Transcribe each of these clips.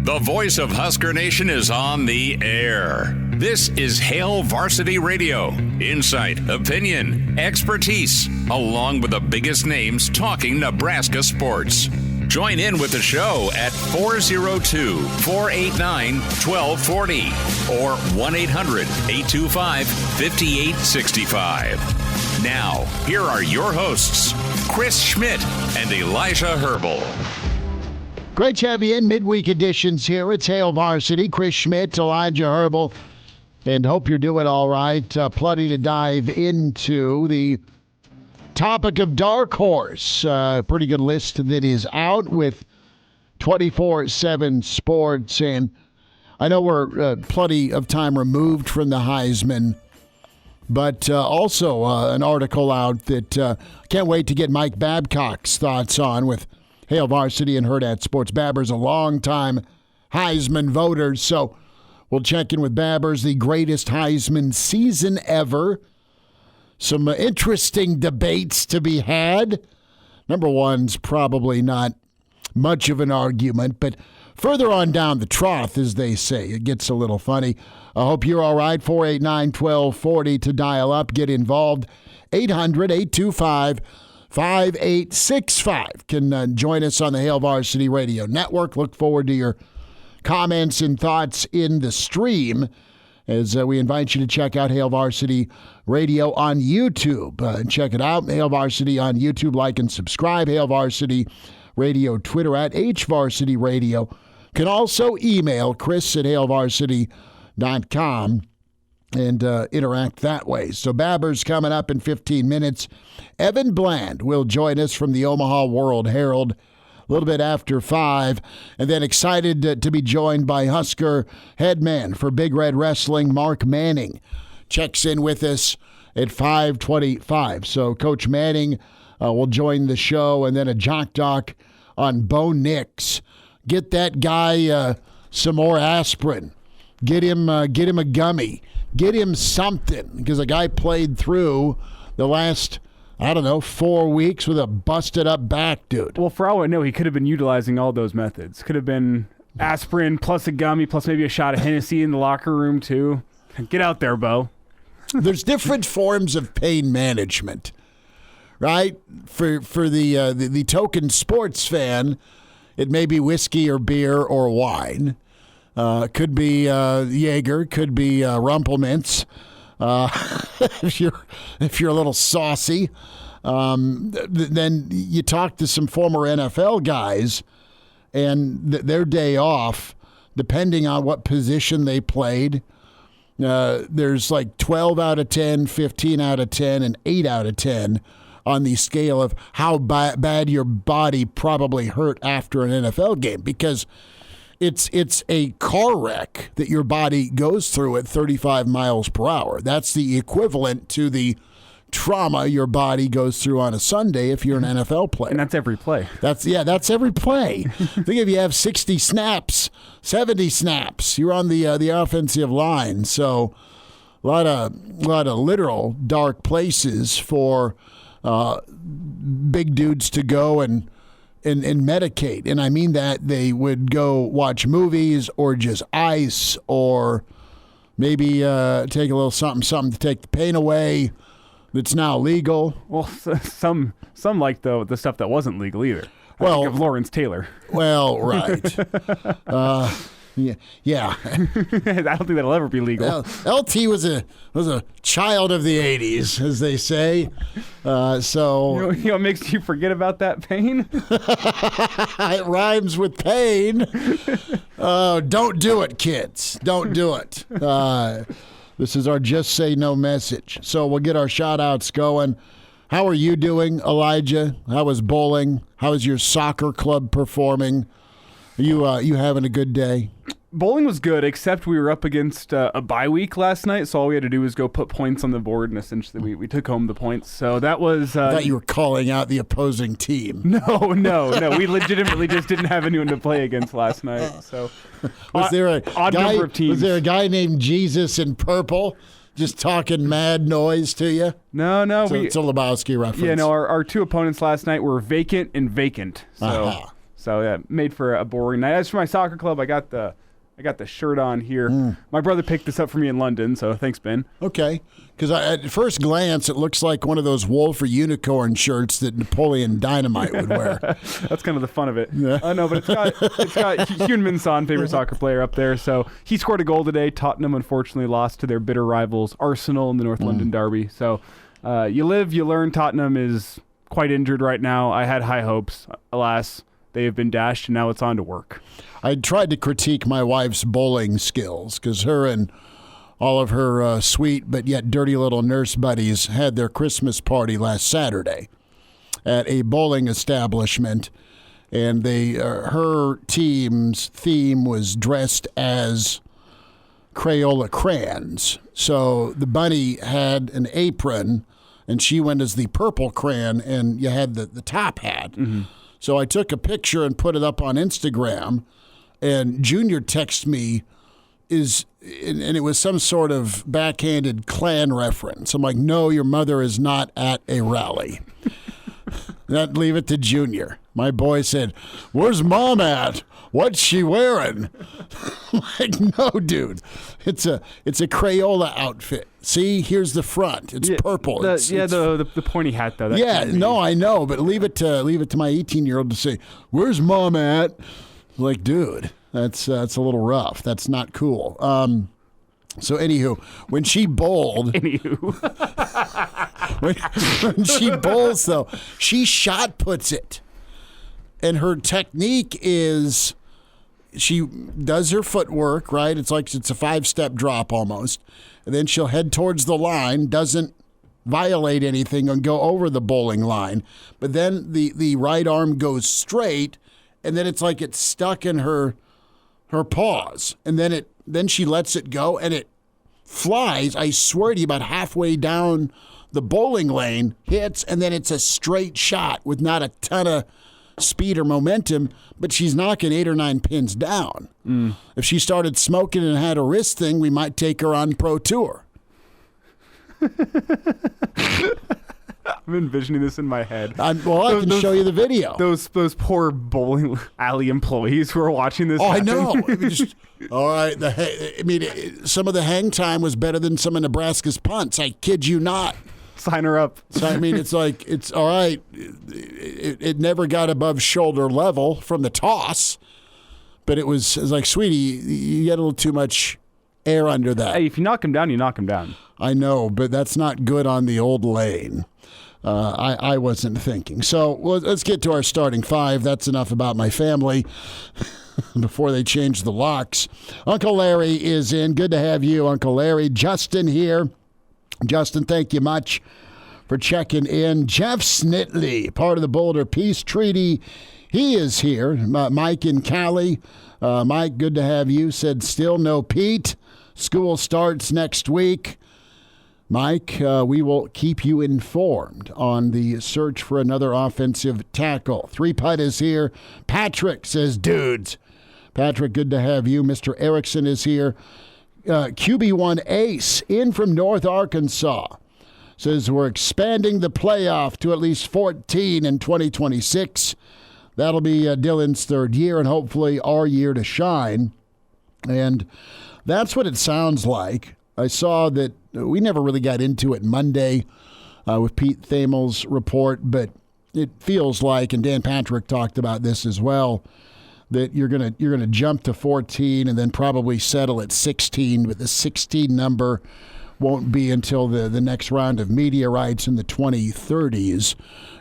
The voice of Husker Nation is on the air. This is Hail Varsity Radio. Insight, opinion, expertise, along with the biggest names talking Nebraska sports. Join in with the show at 402-489-1240 or 1-800-825-5865. Now, here are your hosts, Chris Schmidt and Elijah Herbel. Great to have you in midweek editions here. It's Hail Varsity. Chris Schmidt, Elijah Herbel, and hope you're doing all right. Plenty to dive into. The topic of Dark Horse. Pretty good list that is out with 24/7 Sports. And I know we're plenty of time removed from the Heisman, but also an article out that can't wait to get Mike Babcock's thoughts on with Hail Varsity and Hurrdat Sports. Babber's a long-time Heisman voter, so we'll check in with Babber's, the greatest Heisman season ever. Some interesting debates to be had. Number one's probably not much of an argument, but further on down the trough, as they say, it gets a little funny. I hope you're all right. 489-1240 to dial up, get involved. 800-825-5865 can join us on the Hail Varsity Radio Network. Look forward to your comments and thoughts in the stream as we invite you to check out Hail Varsity Radio on YouTube. Check it out, Hail Varsity on YouTube. Like and subscribe. Hail Varsity Radio Twitter at HVarsity Radio. Can also email Chris at hailvarsity.com and interact that way. So Babber's coming up in 15 minutes. Evan Bland will join us from the Omaha World Herald a little bit after 5. And then excited to be joined by Husker head man for Big Red Wrestling, Mark Manning. Checks in with us at 5:25. So Coach Manning will join the show, and then a Jock Doc on Bo Nix. Get that guy some more aspirin. Get him a gummy. Get him something, because a guy played through the last, 4 weeks with a busted-up back, dude. Well, for all I know, he could have been utilizing all those methods. Could have been aspirin plus a gummy plus maybe a shot of Hennessy in the locker room, too. Get out there, Bo. There's different forms of pain management, right? For the token sports fan, it may be whiskey or beer or wine. Could be Jaeger, could be Rumpelmints. If you're a little saucy, then you talk to some former NFL guys, and their day off, depending on what position they played, there's like 12 out of 10, 15 out of 10, and 8 out of 10 on the scale of how bad your body probably hurt after an NFL game, because it's a car wreck that your body goes through at 35 miles per hour. That's the equivalent to the trauma your body goes through on a Sunday if you're an NFL player. And that's every play. That's every play. Think if you have 60 snaps, 70 snaps, you're on the offensive line. So a lot of literal dark places for big dudes to go and medicate. And I mean that they would go watch movies or just ice or maybe take a little something to take the pain away that's now legal. Well, some like the stuff that wasn't legal either. I think of Lawrence Taylor. Well, right. Yeah. I don't think that'll ever be legal. LT was a child of the 80s, as they say. So you know what makes you forget about that pain? It rhymes with pain. Don't do it, kids. Don't do it. This is our Just Say No message. So we'll get our shout-outs going. How are you doing, Elijah? How was bowling? How is your soccer club performing? Are you having a good day? Bowling was good, except we were up against a bye week last night, so all we had to do was go put points on the board, and essentially we took home the points. So that was... I thought you were calling out the opposing team. No. We legitimately just didn't have anyone to play against last night. So was there a number of teams. Was there a guy named Jesus in purple just talking mad noise to you? No. It's a Lebowski reference. Yeah, no, our two opponents last night were vacant and vacant. So... So yeah, made for a boring night. As for my soccer club, I got the shirt on here. My brother picked this up for me in London, so thanks, Ben. Okay. Because at first glance, it looks like one of those wolf or unicorn shirts that Napoleon Dynamite would wear. That's kind of the fun of it. Yeah. No, but it's got Hyun-Min Son, favorite soccer player, up there. So he scored a goal today. Tottenham, unfortunately, lost to their bitter rivals, Arsenal, in the North London derby. So you live, you learn. Tottenham is quite injured right now. I had high hopes. Alas, they have been dashed, and now it's on to work. I tried to critique my wife's bowling skills because her and all of her sweet but yet dirty little nurse buddies had their Christmas party last Saturday at a bowling establishment, and her team's theme was dressed as Crayola crayons. So the bunny had an apron, and she went as the purple crayon, and you had the top hat. Mm-hmm. So I took a picture and put it up on Instagram, and Junior texted me, and it was some sort of backhanded Klan reference. I'm like, no, your mother is not at a rally. Leave it to Junior. My boy said, where's Mom at? What's she wearing? I'm like, no, dude. It's a Crayola outfit. See, here's the front. It's purple. The pointy hat though. I know, but leave it to my 18-year-old to say, where's Mom at? Like, dude, that's a little rough. That's not cool. So anywho, when she bowled, when she bowls though, she shot puts it, and her technique is she does her footwork right. It's like it's a 5-step drop almost, and then she'll head towards the line, doesn't violate anything and go over the bowling line, but then the right arm goes straight, and then it's like it's stuck in her paws, and then she lets it go, and it flies, I swear to you, about halfway down the bowling lane, hits, and then it's a straight shot with not a ton of speed or momentum, but she's knocking 8 or 9 pins down. If she started smoking and had a wrist thing, we might take her on Pro Tour. I'm envisioning this in my head. I can show you the video. Those poor bowling alley employees who are watching this. I know. All right. Some of the hang time was better than some of Nebraska's punts. I kid you not. Sign her up. So, it's like, it's all right. It never got above shoulder level from the toss, but it was like, sweetie, you get a little too much air under that. Hey, if you knock him down, you knock him down. I know, but that's not good on the old lane. I wasn't thinking. So let's get to our starting 5. That's enough about my family before they change the locks. Uncle Larry is in. Good to have you, Uncle Larry. Justin here. Justin, thank you much for checking in. Jeff Snitley, part of the Boulder Peace Treaty. He is here. Mike and Callie. Mike, good to have you. Said still no Pete. School starts next week. Mike, we will keep you informed on the search for another offensive tackle. 3-putt is here. Patrick says, dudes. Patrick, good to have you. Mr. Erickson is here. QB1 Ace in from North Arkansas says we're expanding the playoff to at least 14 in 2026. That'll be Dylan's 3rd year and hopefully our year to shine. And that's what it sounds like. I saw that we never really got into it Monday with Pete Thamel's report, but it feels like, and Dan Patrick talked about this as well, that you're gonna jump to 14 and then probably settle at 16, but the 16 number won't be until the next round of media rights in the 2030s.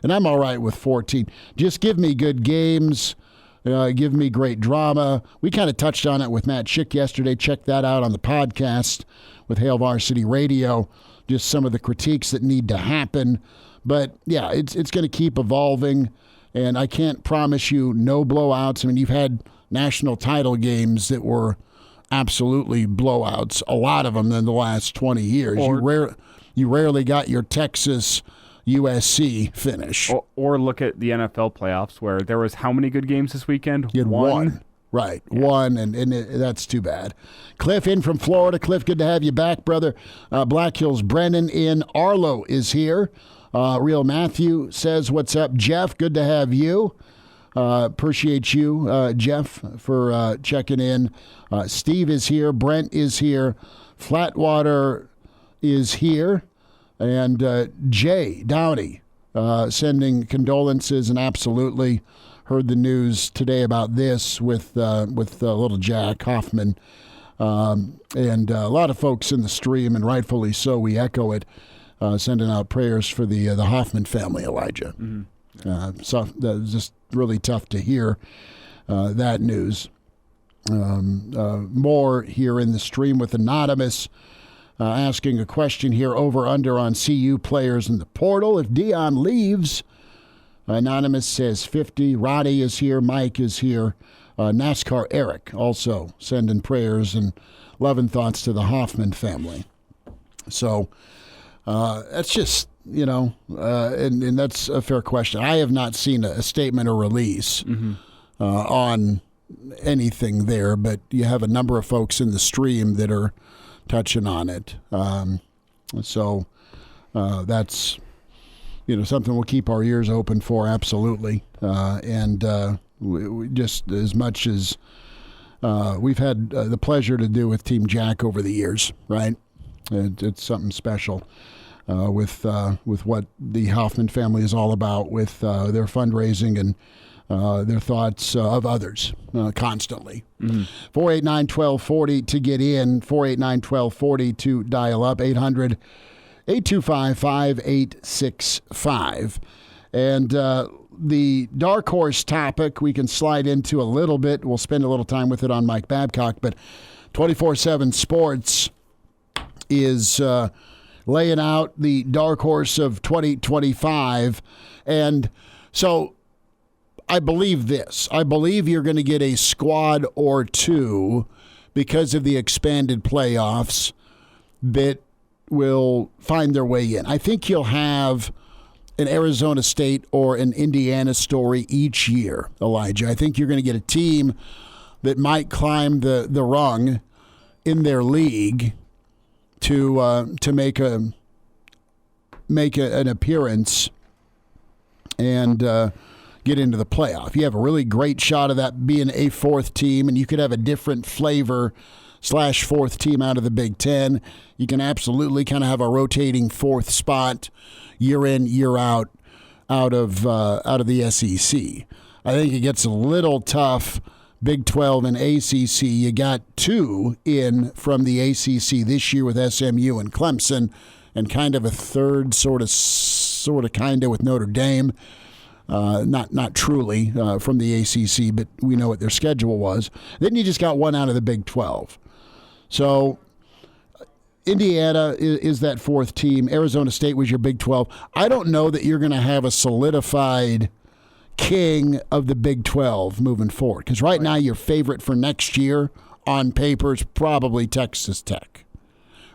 And I'm all right with 14. Just give me good games. Give me great drama. We kind of touched on it with Matt Schick yesterday. Check that out on the podcast with Hail Varsity Radio. Just some of the critiques that need to happen. But, yeah, it's going to keep evolving. And I can't promise you no blowouts. I mean, you've had national title games that were absolutely blowouts, a lot of them in the last 20 years. You rarely got your Texas USC finish. Or look at the NFL playoffs where there was how many good games this weekend? You had one. Right, yeah. One, and that's too bad. Cliff in from Florida. Cliff, good to have you back, brother. Black Hills Brennan in Arlo is here. Real Matthew says, what's up, Jeff? Good to have you. Appreciate you, Jeff, for checking in. Steve is here. Brent is here. Flatwater is here. And Jay Downey sending condolences, and absolutely heard the news today about this with little Jack Hoffman. And a lot of folks in the stream, and rightfully so, we echo it, sending out prayers for the Hoffman family, Elijah. Mm-hmm. So that was just really tough to hear that news. More here in the stream with Anonymous asking a question here, over under on CU players in the portal. If Dion leaves, Anonymous says 50. Roddy is here. Mike is here. NASCAR Eric also sending prayers and love and thoughts to the Hoffman family. So that's just, and that's a fair question. I have not seen a statement or release on anything there, but you have a number of folks in the stream that are touching on it. So that's, something we'll keep our ears open for, absolutely. And we just, as much as we've had the pleasure to do with Team Jack over the years, right? It's something special with what the Hoffman family is all about, with their fundraising and their thoughts of others constantly. 489-1240 to get in, 489-1240 to dial up, 800-825-5865. And the dark horse topic we can slide into a little bit. We'll spend a little time with it on Mike Babcock, but 24/7 Sports is laying out the dark horse of 2025. And so I believe this. I believe you're going to get a squad or two because of the expanded playoffs that will find their way in. I think you'll have an Arizona State or an Indiana story each year, Elijah. I think you're going to get a team that might climb the rung in their league to make an appearance and get into the playoff. You have a really great shot of that being a fourth team, and you could have a different flavor / fourth team out of the Big Ten. You can absolutely kind of have a rotating fourth spot year in, year out of the SEC. I think it gets a little tough. Big 12 and ACC. You got two in from the ACC this year with SMU and Clemson, and kind of a third sort of with Notre Dame. Not truly from the ACC, but we know what their schedule was. Then you just got one out of the Big 12. So Indiana is that fourth team. Arizona State was your Big 12. I don't know that you're going to have a solidified king of the Big 12 moving forward, because right now your favorite for next year on paper is probably Texas Tech.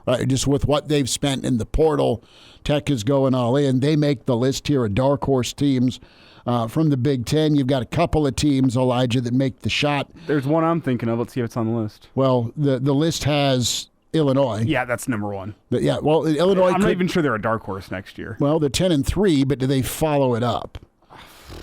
Right, just with what they've spent in the portal, Tech is going all in. They make the list here of dark horse teams from the Big Ten. You've got a couple of teams, Elijah, that make the shot. There's one I'm thinking of. Let's see if it's on the list. Well, the list has Illinois. Yeah, that's number one. But yeah, well, Illinois. I'm not even sure they're a dark horse next year. Well, they're 10-3, but do they follow it up?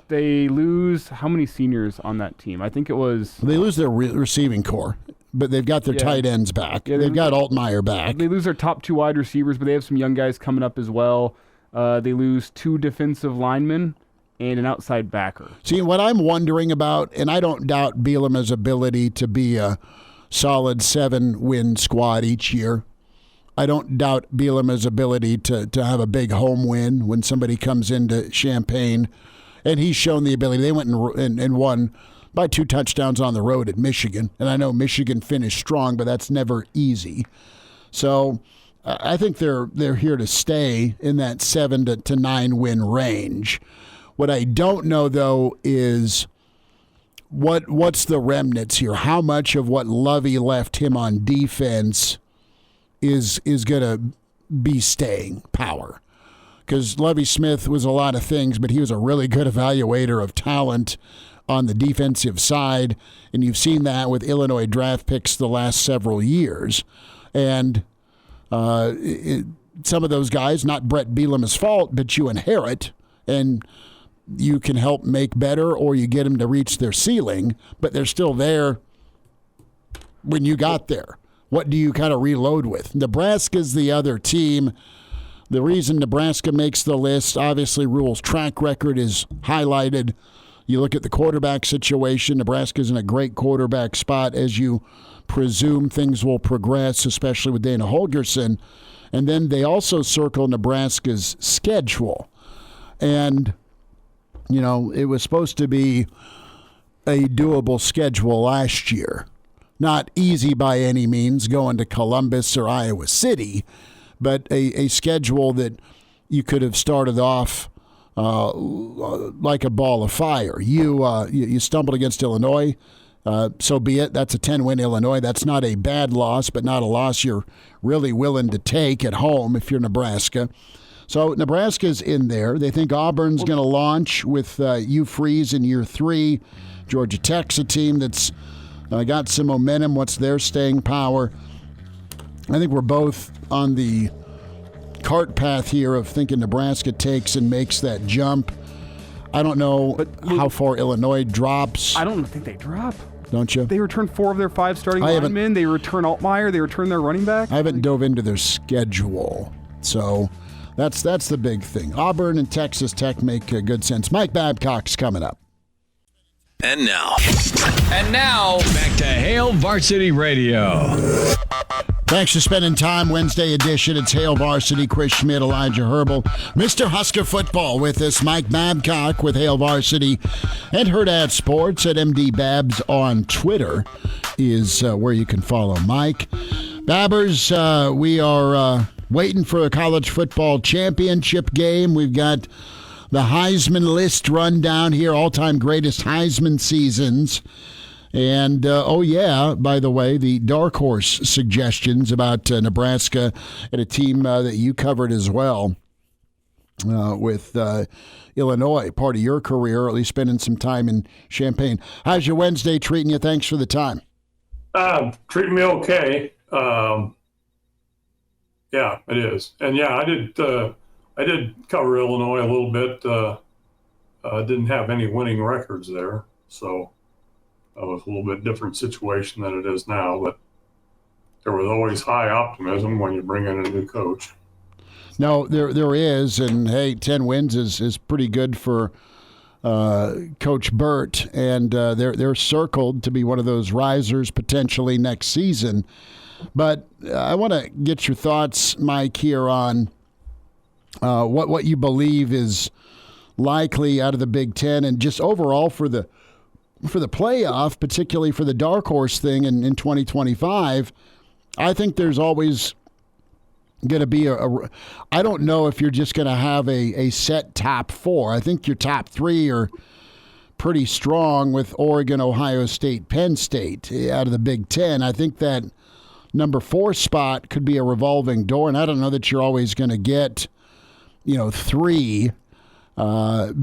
They lose how many seniors on that team? I think it was. They lose their receiving core, but they've got their tight ends back. Yeah, they've got Altmaier back. They lose their top two wide receivers, but they have some young guys coming up as well. They lose two defensive linemen and an outside backer. See, what I'm wondering about, and I don't doubt Bielema's ability to be a solid 7-win squad each year. I don't doubt Bielema's ability to have a big home win when somebody comes into Champaign. And he's shown the ability. They went and won by 2 touchdowns on the road at Michigan. And I know Michigan finished strong, but that's never easy. So I think they're here to stay in that 7 to 9 win range. What I don't know, though, is what's the remnants here? How much of what Lovey left him on defense is going to be staying power? Because Lovie Smith was a lot of things, but he was a really good evaluator of talent on the defensive side, and you've seen that with Illinois draft picks the last several years. And some of those guys, not Brett Bielema's fault, but you inherit, and you can help make better or you get them to reach their ceiling, but they're still there when you got there? What do you kind of reload with? Nebraska's the other team. The reason Nebraska makes the list, obviously Rhule's track record is highlighted. You look at the quarterback situation, Nebraska's in a great quarterback spot as you presume things will progress, especially with Dana Holgerson. And then they also circle Nebraska's schedule. And, you know, it was supposed to be a doable schedule last year. Not easy by any means, going to Columbus or Iowa City, but a schedule that you could have started off like a ball of fire. You stumbled against Illinois, so be it. That's a 10-win Illinois. That's not a bad loss, but not a loss you're really willing to take at home if you're Nebraska. So Nebraska's in there. They think Auburn's going to launch with Hugh Freeze in year 3. Georgia Tech's a team that's got some momentum. What's their staying power? I think we're both on the cart path here of thinking Nebraska takes and makes that jump. I don't know how far Illinois drops. I don't think they drop. Don't you? They return 4 of their 5 starting linemen. They return Altmaier. They return their running back. I haven't dove into their schedule. So that's the big thing. Auburn and Texas Tech make good sense. Mike Babcock's coming up. And now, back to Hail Varsity Radio. Thanks for spending time. Wednesday edition. It's Hail Varsity. Chris Schmidt, Elijah Herbel. Mr. Husker Football with us. Mike Babcock with Hail Varsity and Hurrdat Sports at MD Babs on Twitter is where you can follow Mike. Babbers, we are waiting for a college football championship game. We've got the Heisman list rundown here, all-time greatest Heisman seasons. And, by the way, the dark horse suggestions about Nebraska and a team that you covered as well with Illinois, part of your career, or at least spending some time in Champaign. How's your Wednesday treating you? Thanks for the time. Treating me okay. Yeah, it is. And, yeah, I did cover Illinois a little bit. Didn't have any winning records there, so it was a little bit different situation than it is now. But there was always high optimism when you bring in a new coach. No, there is, and hey, 10 wins is pretty good for Coach Burt, and they're circled to be one of those risers potentially next season. But I want to get your thoughts, Mike, here on what you believe is likely out of the Big Ten and just overall for the playoff, particularly for the dark horse thing in 2025. I think there's always going to be I don't know if you're just going to have a set top 4. I think your top 3 are pretty strong with Oregon, Ohio State, Penn State out of the Big Ten. I think that number 4 spot could be a revolving door, and I don't know that you're always going to get 3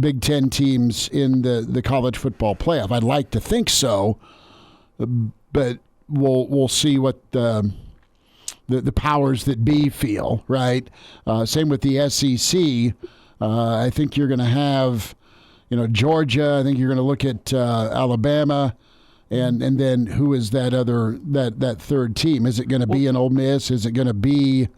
Big Ten teams in the college football playoff. I'd like to think so, but we'll see what the powers that be feel, right? Same with the SEC. I think you're going to have, Georgia. I think you're going to look at Alabama, and then who is that third team? Is it going to be an Ole Miss? Is it going to be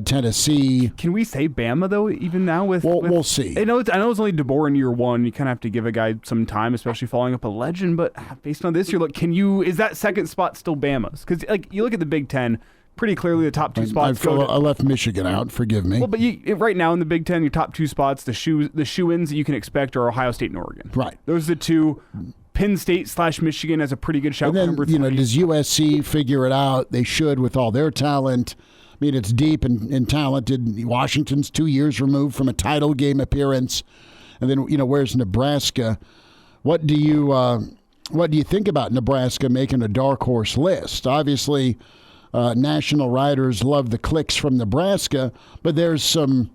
Tennessee? Can we say Bama though? Even now we'll see. I know it's only DeBoer in year 1. You kind of have to give a guy some time, especially following up a legend. But based on this, is that second spot still Bama's? Because you look at the Big Ten, pretty clearly the top 2 spots. I left Michigan out. Forgive me. Well, but right now in the Big Ten, your top 2 spots, the shoe-ins that you can expect are Ohio State and Oregon. Right. Those are the 2. Penn State / Michigan has a pretty good shout. And then, number 3. Does USC figure it out? They should with all their talent. I mean, it's deep and talented. Washington's 2 years removed from a title game appearance. And then, where's Nebraska? What do you think about Nebraska making a dark horse list? Obviously, national writers love the clicks from Nebraska, but there's some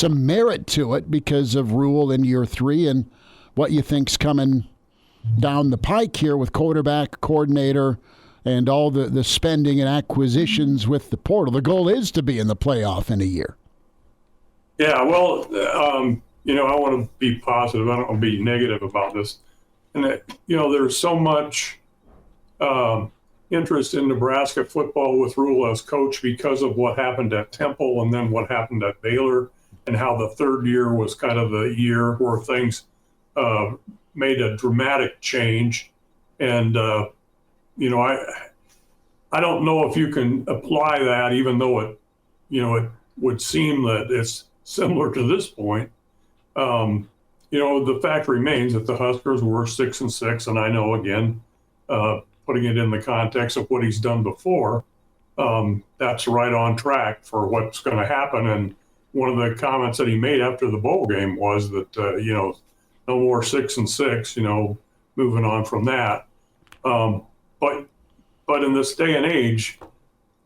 merit to it because of Rhule in year 3 and what you think's coming down the pike here with quarterback, coordinator, and all the spending and acquisitions with the portal. The goal is to be in the playoff in a year. Yeah, well, I want to be positive. I don't want to be negative about this. And there's so much interest in Nebraska football with Rule as coach because of what happened at Temple and then what happened at Baylor, and how the third year was kind of the year where things made a dramatic change. And I don't know if you can apply that, even though it would seem that it's similar to this point. The fact remains that the Huskers were 6-6, and I know, again, putting it in the context of what he's done before, that's right on track for what's going to happen. And one of the comments that he made after the bowl game was that, no more 6-6, moving on from that. But in this day and age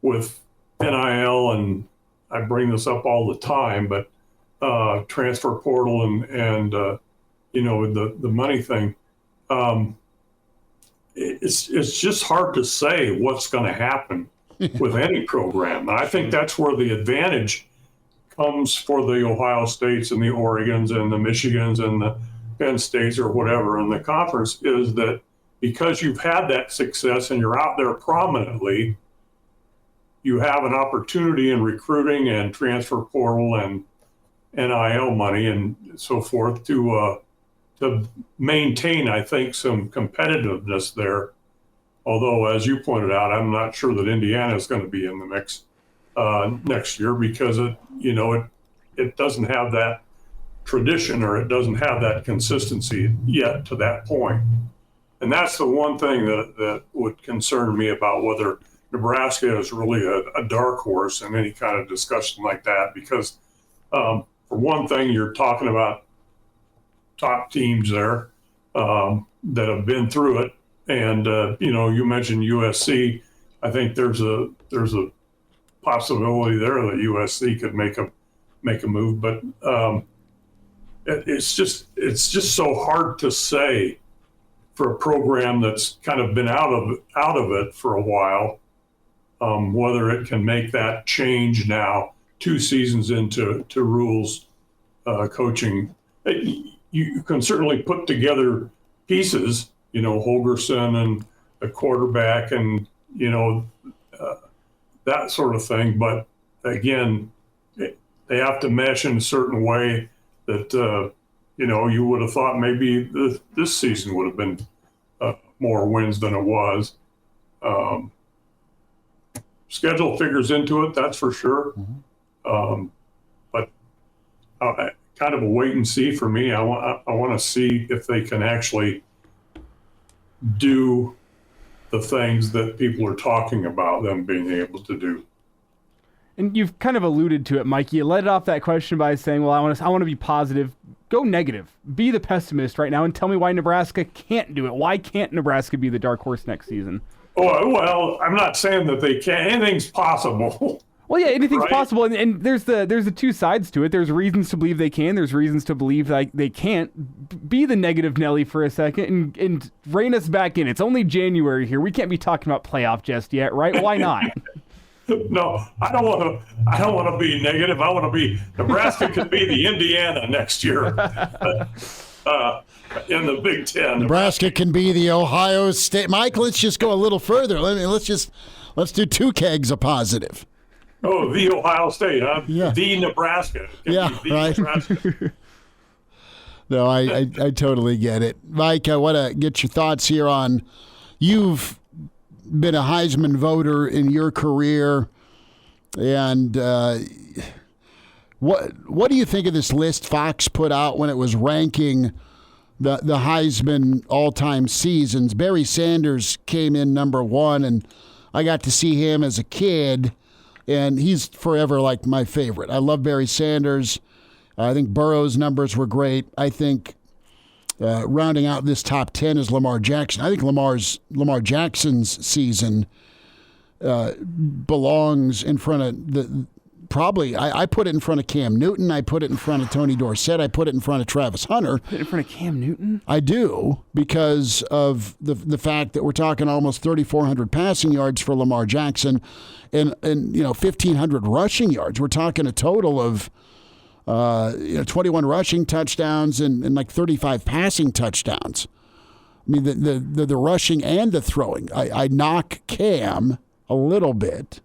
with NIL, and I bring this up all the time, but transfer portal and the money thing, it's just hard to say what's going to happen with any program. And I think that's where the advantage comes for the Ohio States and the Oregons and the Michigans and the Penn States or whatever in the conference, is that because you've had that success and you're out there prominently, you have an opportunity in recruiting and transfer portal and NIL money and so forth to maintain, I think, some competitiveness there. Although, as you pointed out, I'm not sure that Indiana is going to be in the mix next year because it doesn't have that tradition, or it doesn't have that consistency yet to that point. And that's the one thing that would concern me about whether Nebraska is really a dark horse in any kind of discussion like that, because for one thing, you're talking about top teams there that have been through it. And, you mentioned USC. I think there's a possibility there that USC could make a move, but it's just so hard to say for a program that's kind of been out of it for a while, whether it can make that change now 2 seasons into Rule's coaching. You can certainly put together pieces, Holgerson and a quarterback and, that sort of thing. But again, they have to mesh in a certain way that, you would have thought maybe this season would have been more wins than it was. Schedule figures into it, that's for sure. Mm-hmm. But kind of a wait and see for me. I want to see if they can actually do the things that people are talking about them being able to do. And you've kind of alluded to it, Mike. You led off that question by saying, well, I want to be positive. Go negative. Be the pessimist right now and tell me why Nebraska can't do it. Why can't Nebraska be the dark horse next season? Oh, well, I'm not saying that they can't. Anything's possible. Well, yeah, anything's possible, and there's the two sides to it. There's reasons to believe they can. There's reasons to believe they can't. Be the negative Nelly for a second and rein us back in. It's only January here. We can't be talking about playoff just yet, right? Why not? No, I don't want to be negative. I want to be Nebraska could be the Indiana next year in the Big Ten. Nebraska can be the Ohio State. Mike, let's just go a little further. Let's do 2 kegs of positive. Oh, the Ohio State, huh? Yeah. The Nebraska. Right. Nebraska. No, I totally get it. Mike, I want to get your thoughts here on, you've been a Heisman voter in your career, and what do you think of this list Fox put out when it was ranking the Heisman all-time seasons? Barry Sanders came in number 1, and I got to see him as a kid, and he's forever like my favorite. I love Barry Sanders. I think Burrow's numbers were great. I think rounding out this top 10 is Lamar Jackson. I think Lamar Jackson's season belongs in front of I put it in front of Cam Newton. I put it in front of Tony Dorsett. I put it in front of Travis Hunter. Put it in front of Cam Newton? I do, because of the fact that we're talking almost 3,400 passing yards for Lamar Jackson and 1,500 rushing yards. We're talking a total of 21 rushing touchdowns and like 35 passing touchdowns. I mean, the rushing and the throwing. I knock Cam a little bit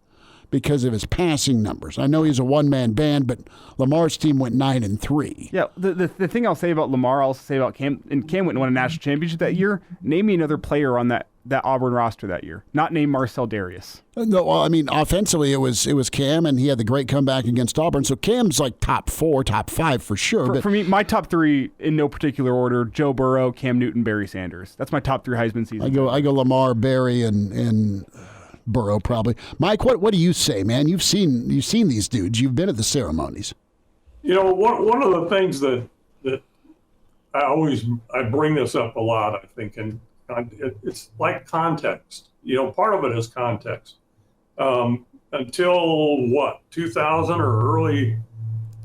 because of his passing numbers. I know he's a one-man band, but Lamar's team went 9-3. Yeah, the thing I'll say about Lamar, I'll also say about Cam, and Cam went and won a national championship that year. Name me another player on that Auburn roster that year. Not named Marcel Darius. No, well, I mean, offensively, it was Cam, and he had the great comeback against Auburn. So Cam's like top 4, top 5 for sure. For me, my top 3 in no particular order: Joe Burrow, Cam Newton, Barry Sanders. That's my top 3 Heisman season. I go Lamar, Barry, and Burrow probably. Mike, what do you say, man? You've seen these dudes. You've been at the ceremonies. One of the things that I bring this up a lot, I think, and it's like context. Part of it is context. Until 2000 or early,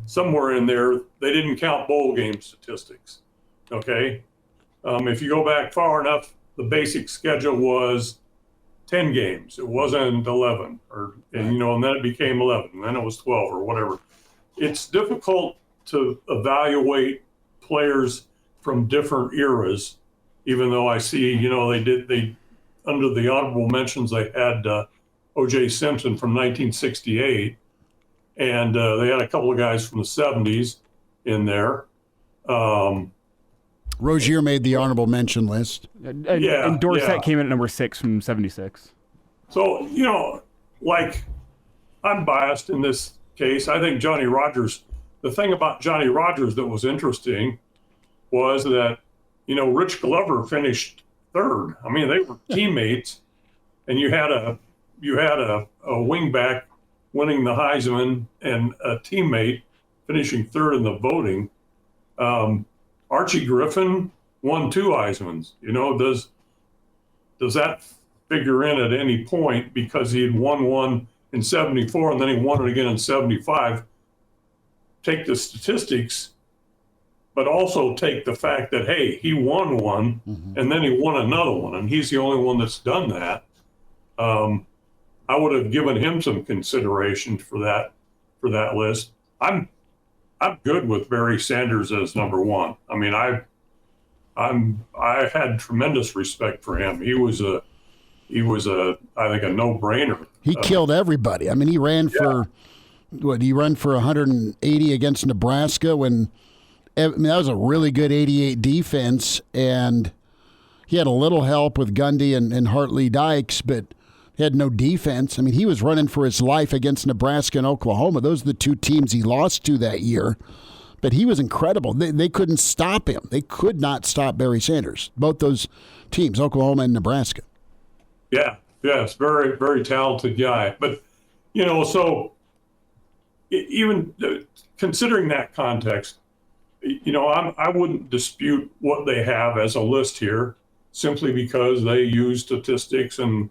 somewhere in there, they didn't count bowl game statistics. Okay, if you go back far enough, the basic schedule was 10 games. It wasn't 11, and then it became 11, and then it was 12 or whatever. It's difficult to evaluate players from different eras, even though I see, they under the honorable mentions, they had O.J. Simpson from 1968, and they had a couple of guys from the 70s in there. Rozier made the honorable mention list. And Dorsett came in at number 6 from 76. So, like, I'm biased in this case. I think Johnny Rodgers, the thing about Johnny Rodgers that was interesting was that, Rich Glover finished 3rd. I mean, they were teammates, and you had a wingback winning the Heisman and a teammate finishing 3rd in the voting. Archie Griffin won 2 Heismans. Does that figure in at any point because he had won one in 74 and then he won it again in 75? Take the statistics, but also take the fact that, hey, he won one and then he won another one, and he's the only one that's done that. I would have given him some consideration for that list. I'm good with Barry Sanders as number 1. I mean, I had tremendous respect for him. He was I think a no-brainer. He killed everybody. I mean, he ran for 180 against Nebraska that was a really good 88 defense, and he had a little help with Gundy and Hartley Dykes, but he had no defense. I mean, he was running for his life against Nebraska and Oklahoma. Those are the 2 teams he lost to that year. But he was incredible. They couldn't stop him. They could not stop Barry Sanders, both those teams, Oklahoma and Nebraska. Yes, very, very talented guy. But, so even considering that context, I wouldn't dispute what they have as a list here simply because they use statistics and,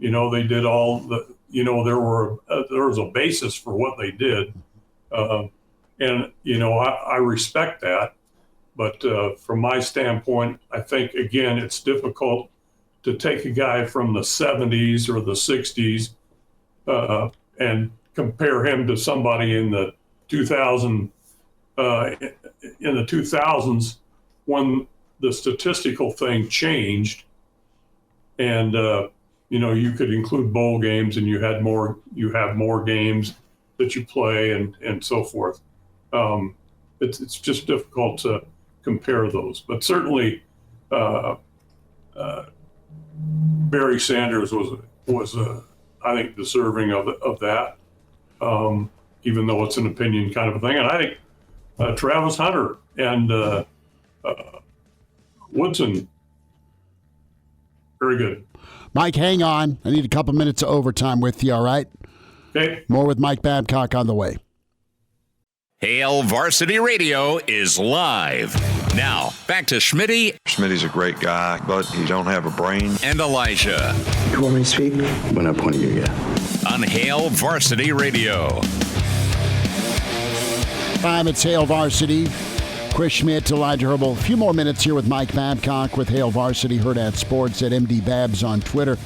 they did all the, there was a basis for what they did. And, I respect that. But from my standpoint, I think, again, it's difficult to take a guy from the 70s or the 60s and compare him to somebody in the 2000s when the statistical thing changed, and you could include bowl games, and you have more games that you play and so forth. It's just difficult to compare those, but certainly Barry Sanders was I think deserving of that, even though it's an opinion kind of a thing. And I think Travis Hunter and Woodson, very good. Mike, hang on. I need a couple minutes of overtime with you, all right? Okay. More with Mike Babcock on the way. Hail Varsity Radio is live. Now, back to Schmitty. Schmitty's a great guy, but he don't have a brain. And Elijah. You want me to speak? When I point at you, yeah. On Hail Varsity Radio. Time, it's Hail Varsity. Chris Schmidt, Elijah Herbel. A few more minutes here with Mike Babcock with Hail Varsity, Hurrdat Sports at MD Babs on Twitter.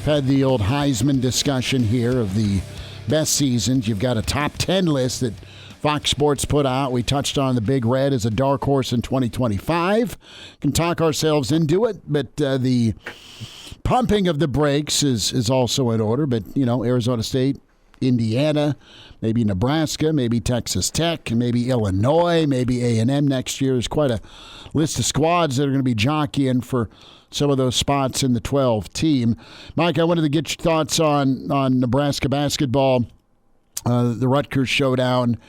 Had the old Heisman discussion here of the best seasons. You've got a top 10 list that Fox Sports put out. We touched on the Big Red as a dark horse in 2025. Can talk ourselves into it, but the pumping of the brakes is also in order. But, Arizona State, Indiana, maybe Nebraska, maybe Texas Tech, maybe Illinois, maybe A&M next year. There's quite a list of squads that are going to be jockeying for some of those spots in the 12 team. Mike, I wanted to get your thoughts on Nebraska basketball. The Rutgers showdown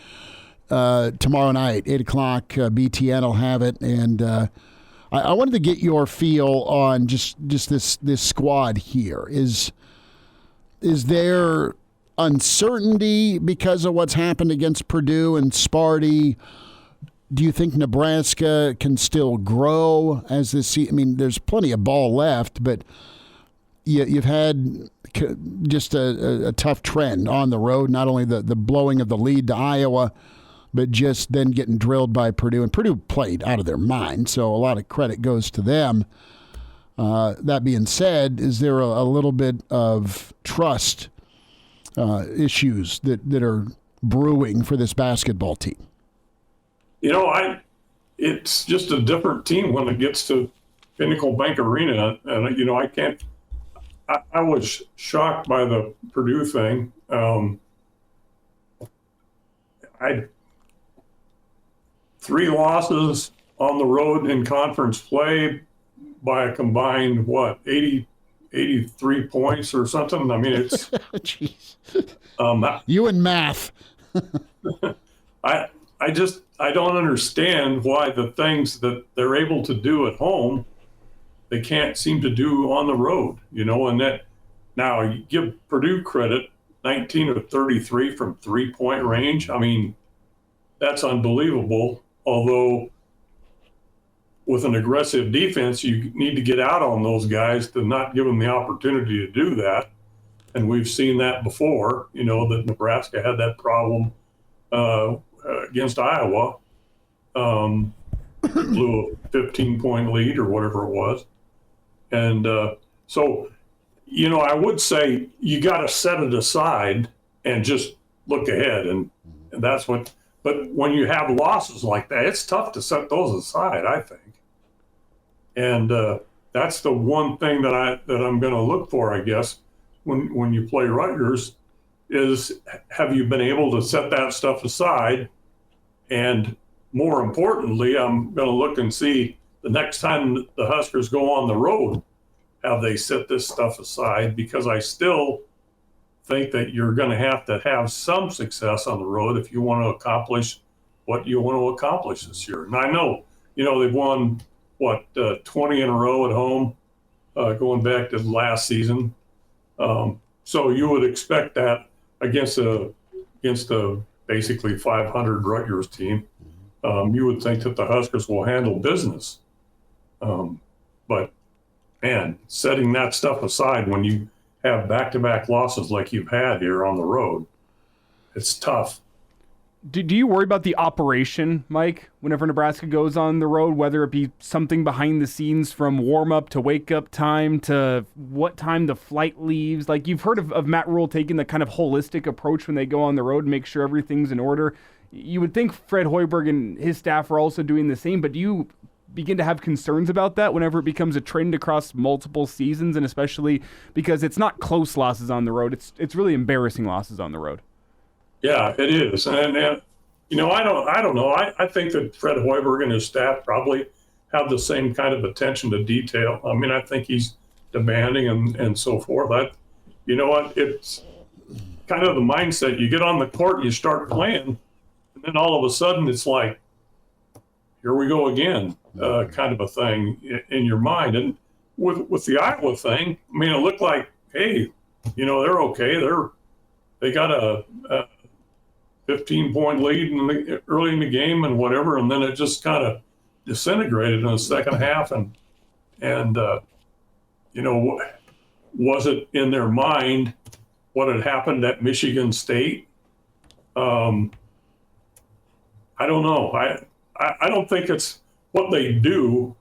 tomorrow night, 8 o'clock. BTN will have it. And I wanted to get your feel on just this squad here. Is there uncertainty because of what's happened against Purdue and Sparty? Do you think Nebraska can still grow as this season? I mean, there's plenty of ball left, but you've had just a tough trend on the road, not only the blowing of the lead to Iowa, but just then getting drilled by Purdue. And Purdue played out of their mind, so a lot of credit goes to them. That being said, is there a little bit of trust issues that are brewing for this basketball team? It's just a different team when it gets to Pinnacle Bank Arena. And, I was shocked by the Purdue thing. I 3 losses on the road in conference play by a combined 83 points or something. I mean, it's jeez. You and math. I don't understand why the things that they're able to do at home they can't seem to do on the road, and that now you give Purdue credit, 19 of 33 from 3-point range. I mean, that's unbelievable. Although with an aggressive defense, you need to get out on those guys to not give them the opportunity to do that. And we've seen that before, that Nebraska had that problem against Iowa, blew a 15-point lead or whatever it was. And so, I would say you got to set it aside and just look ahead. And that's what, but when you have losses like that, it's tough to set those aside, I think. And that's the one thing that I'm going to look for, I guess, when you play Rutgers, is have you been able to set that stuff aside? And more importantly, I'm going to look and see the next time the Huskers go on the road, have they set this stuff aside? Because I still think that you're going to have some success on the road if you want to accomplish what you want to accomplish this year. And I know, they've won, 20 in a row at home, going back to last season. So you would expect that against a basically 500 Rutgers team. You would think that the Huskers will handle business. But, man, setting that stuff aside when you have back-to-back losses like you've had here on the road, it's tough. Do you worry about the operation, Mike, whenever Nebraska goes on the road, whether it be something behind the scenes from warm-up to wake-up time to what time the flight leaves? Like, you've heard of Matt Rule taking the kind of holistic approach when they go on the road and make sure everything's in order. You would think Fred Hoiberg and his staff are also doing the same, but do you begin to have concerns about that whenever it becomes a trend across multiple seasons, and especially because it's not close losses on the road, it's really embarrassing losses on the road? Yeah, it is. And I don't know. I think that Fred Hoiberg and his staff probably have the same kind of attention to detail. I mean, I think he's demanding and so forth. You know what? It's kind of the mindset. You get on the court and you start playing, and then all of a sudden it's like, here we go again, kind of a thing in your mind. And with the Iowa thing, I mean, it looked like, hey, they're okay. They got a 15-point lead early in the game and whatever, and then it just kind of disintegrated in the second half. And was it in their mind what had happened at Michigan State? I don't know. I don't think it's what they do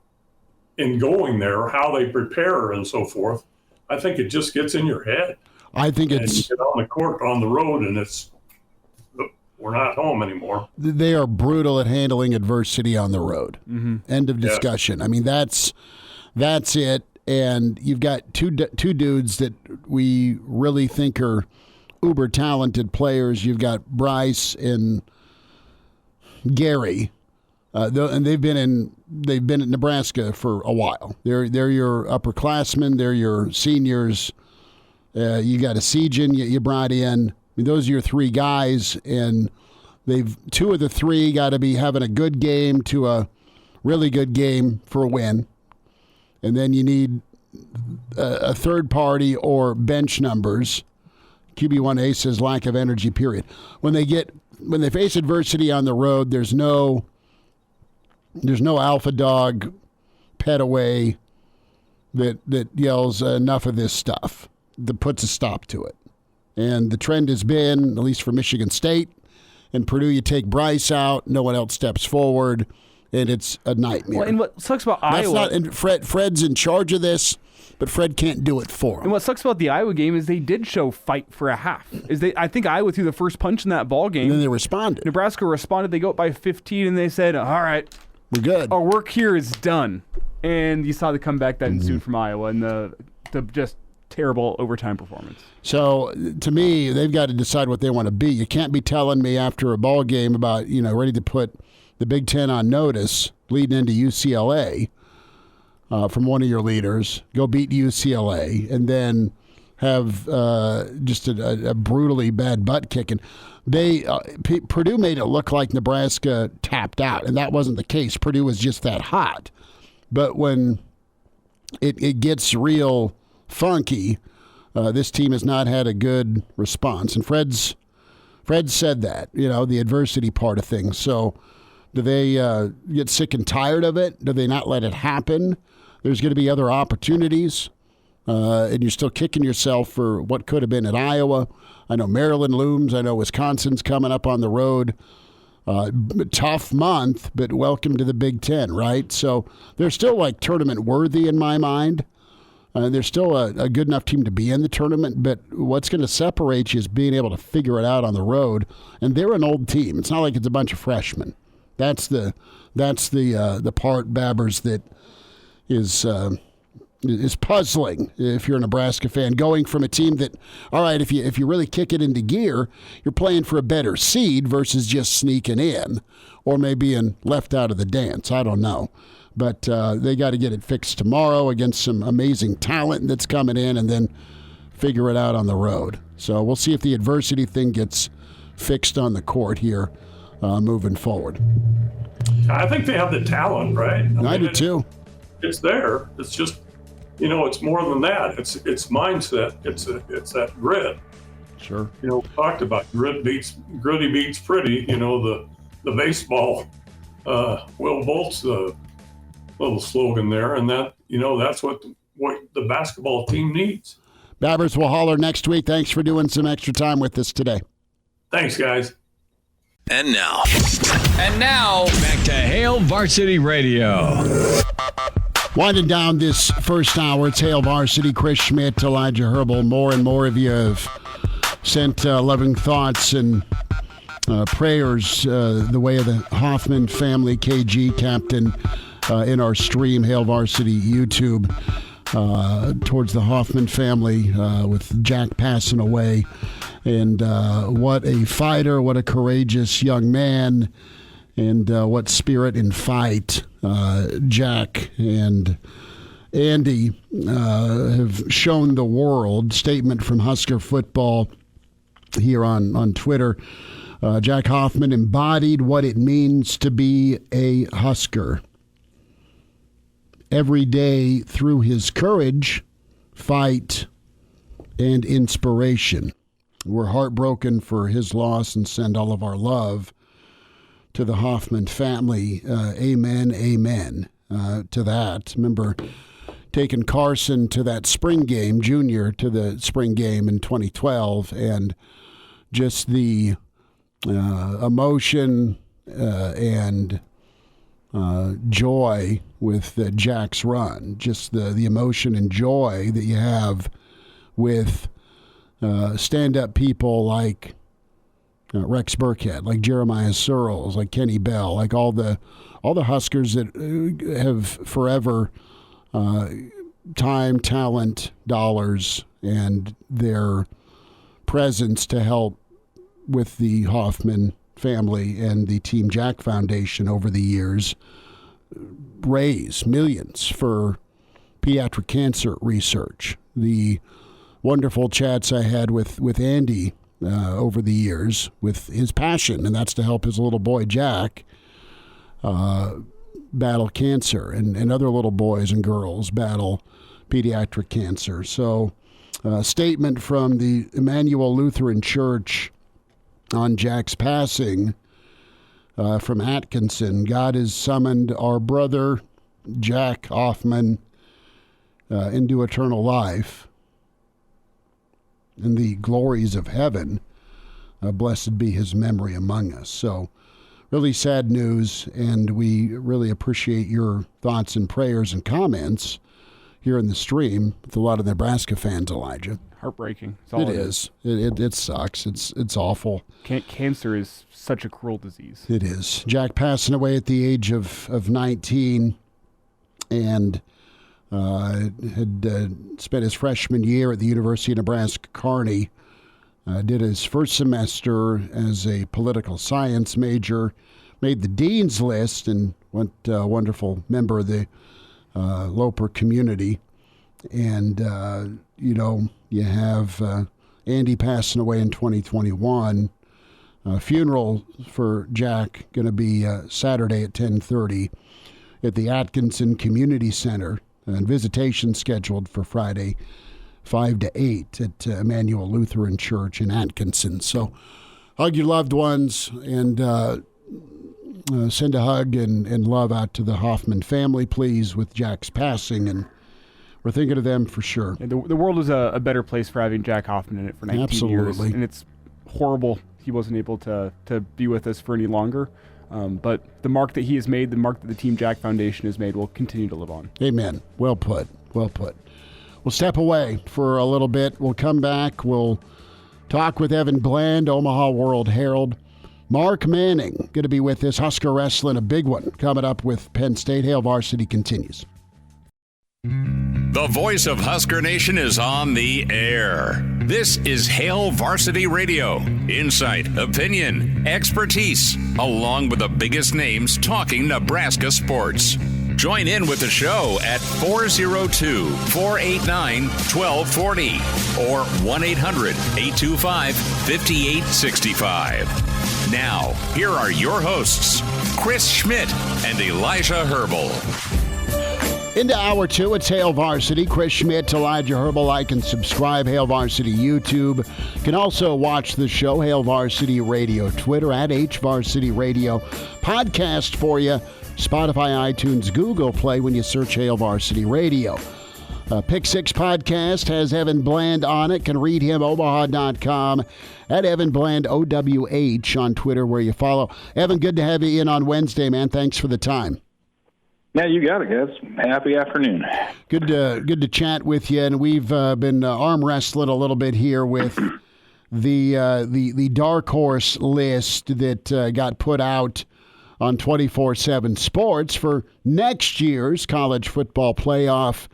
in going there, how they prepare and so forth. I think it just gets in your head. I think it's you get on the court on the road, and it's we're not home anymore. They are brutal at handling adversity on the road. Mm-hmm. End of discussion. I mean, that's it. And you've got two dudes that we really think are uber talented players. You've got Bryce and Gary, and they've been at Nebraska for a while. They're your upperclassmen. They're your seniors. You got a Sejan you brought in. I mean, those are your three guys, and two of the three got to be having a good game to a really good game for a win. And then you need a third party or bench numbers. QB1A says lack of energy, period. When they face adversity on the road, there's no alpha dog pet away that yells enough of this stuff, that puts a stop to it. And the trend has been, at least for Michigan State and Purdue, you take Bryce out, no one else steps forward, and it's a nightmare. Well, and what sucks about Iowa... and Fred's in charge of this, but Fred can't do it for him. And what sucks about the Iowa game is they did show fight for a half. I think Iowa threw the first punch in that ball game. And then they responded. Nebraska responded. They go up by 15, and they said, all right, we're good. Our work here is done. And you saw the comeback that ensued from Iowa and the just terrible overtime performance. So, to me, they've got to decide what they want to be. You can't be telling me after a ball game about, ready to put the Big Ten on notice leading into UCLA from one of your leaders, go beat UCLA, and then have just a brutally bad butt kicking. Purdue made it look like Nebraska tapped out, and that wasn't the case. Purdue was just that hot. But when it gets real funky, this team has not had a good response. And Fred said that, the adversity part of things. So do they get sick and tired of it? Do they not let it happen? There's going to be other opportunities, and you're still kicking yourself for what could have been at Iowa. I know Maryland looms. I know Wisconsin's coming up on the road. Tough month, but welcome to the Big Ten, right? So they're still tournament worthy in my mind. They're still a good enough team to be in the tournament, but what's going to separate you is being able to figure it out on the road. And they're an old team. It's not like it's a bunch of freshmen. That's the part, Babbers, that is puzzling if you're a Nebraska fan, going from a team that, all right, if you really kick it into gear, you're playing for a better seed versus just sneaking in or maybe being left out of the dance. I don't know. But they got to get it fixed tomorrow against some amazing talent that's coming in, and then figure it out on the road. So we'll see if the adversity thing gets fixed on the court here moving forward. I think they have the talent, right? I do too. It's there. It's just, it's more than that. It's mindset. It's that grit. Sure. We talked about gritty beats pretty. The baseball, Will Bolt's little slogan there, and that that's what the basketball team needs. Babbers will holler next week. Thanks for doing some extra time with us today. Thanks, guys. And now, back to Hail Varsity Radio. Winding down this first hour, it's Hail Varsity. Chris Schmidt, Elijah Herbel. More and more of you have sent loving thoughts and prayers the way of the Hoffman family, KG captain, in our stream, Hail Varsity YouTube, towards the Hoffman family with Jack passing away. And what a fighter, what a courageous young man, and what spirit and fight Jack and Andy have shown the world. Statement from Husker Football here on Twitter. Jack Hoffman embodied what it means to be a Husker. Every day through his courage, fight, and inspiration. We're heartbroken for his loss and send all of our love to the Hoffman family. Amen, amen to that. Remember taking Carson to that spring game, Junior to the spring game in 2012, and just the emotion and joy with Jack's run. Just the emotion and joy that you have with stand-up people like Rex Burkhead, like Jeremiah Searles, like Kenny Bell, like all the Huskers that have forever time, talent, dollars, and their presence to help with the Hoffman family and the Team Jack Foundation over the years raise millions for pediatric cancer research. The wonderful chats I had with Andy over the years with his passion, and that's to help his little boy Jack battle cancer and other little boys and girls battle pediatric cancer. So a statement from the Emmanuel Lutheran Church on Jack's passing from Atkinson. God has summoned our brother Jack Hoffman into eternal life in the glories of heaven. Blessed be his memory among us. So really sad news, and we really appreciate your thoughts and prayers and comments here in the stream with a lot of Nebraska fans, Elijah. Heartbreaking. It is. It sucks. It's awful. Cancer is such a cruel disease. It is. Jack passing away at the age of 19, and had spent his freshman year at the University of Nebraska Kearney. Did his first semester as a political science major, made the dean's list, and went a wonderful member of the Loper community. And, you have Andy passing away in 2021. Funeral for Jack going to be Saturday at 10:30 at the Atkinson Community Center, and visitation scheduled for Friday 5 to 8 at Emmanuel Lutheran Church in Atkinson. So hug your loved ones and send a hug and love out to the Hoffman family, please, with Jack's passing. And we're thinking of them for sure. And the world is a better place for having Jack Hoffman in it for 19 years. And it's horrible he wasn't able to be with us for any longer. But the mark that he has made, the mark that the Team Jack Foundation has made, will continue to live on. Amen. Well put. Well put. We'll step away for a little bit. We'll come back. We'll talk with Evan Bland, Omaha World Herald. Mark Manning going to be with us. Husker Wrestling, a big one coming up with Penn State. Hail Varsity continues. The voice of Husker Nation is on the air. This is Hail Varsity Radio. Insight, opinion, expertise, along with the biggest names talking Nebraska sports. Join in with the show at 402-489-1240 or 1-800-825-5865. Now, here are your hosts, Chris Schmidt and Elijah Herbel. Into hour two, it's Hail Varsity. Chris Schmidt, Elijah Herbel. Like and subscribe. Hail Varsity YouTube. You can also watch the show, Hail Varsity Radio, Twitter at HVarsity Radio. Podcast for you, Spotify, iTunes, Google Play when you search Hail Varsity Radio. Pick Six Podcast has Evan Bland on it. Can read him, omaha.com, at Evan Bland, OWH on Twitter where you follow. Evan, good to have you in on Wednesday, man. Thanks for the time. Yeah, you got it, guys. Happy afternoon. Good to chat with you, and we've been arm wrestling a little bit here with the dark horse list that got put out on 24/7 Sports for next year's college football playoff,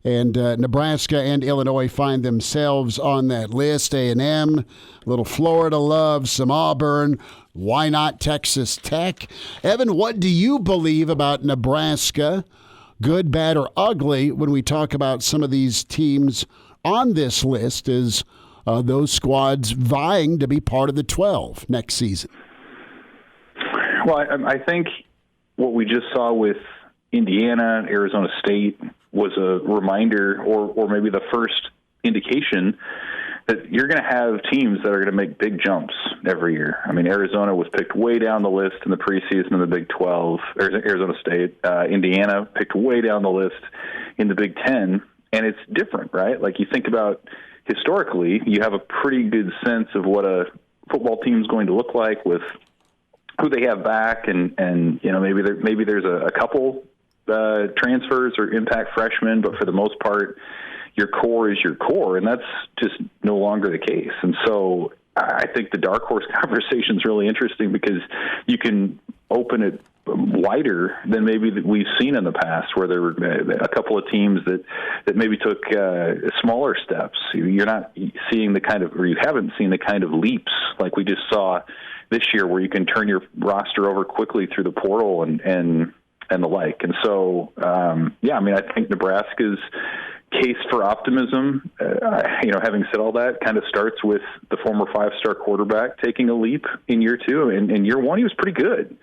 and Nebraska and Illinois find themselves on that list. A&M, a little Florida love, some Auburn. Why not Texas Tech? Evan, what do you believe about Nebraska, good, bad, or ugly, when we talk about some of these teams on this list as those squads vying to be part of the 12 next season? Well, I think what we just saw with Indiana, Arizona State was a reminder or maybe the first indication that you're going to have teams that are going to make big jumps every year. I mean, Arizona was picked way down the list in the preseason in the Big 12. Arizona State, Indiana picked way down the list in the Big 10. And it's different, right? Like you think about historically, you have a pretty good sense of what a football team is going to look like with who they have back, and maybe there's a couple transfers or impact freshmen, but for the most part, your core is your core, and that's just no longer the case. And so I think the dark horse conversation is really interesting because you can open it wider than maybe that we've seen in the past, where there were a couple of teams that maybe took smaller steps. You're not seeing the kind of, or you haven't seen the kind of leaps like we just saw this year, where you can turn your roster over quickly through the portal and the like. And so, I think Nebraska's case for optimism, having said all that, kind of starts with the former 5-star quarterback taking a leap in year 2. And in year 1, he was pretty good.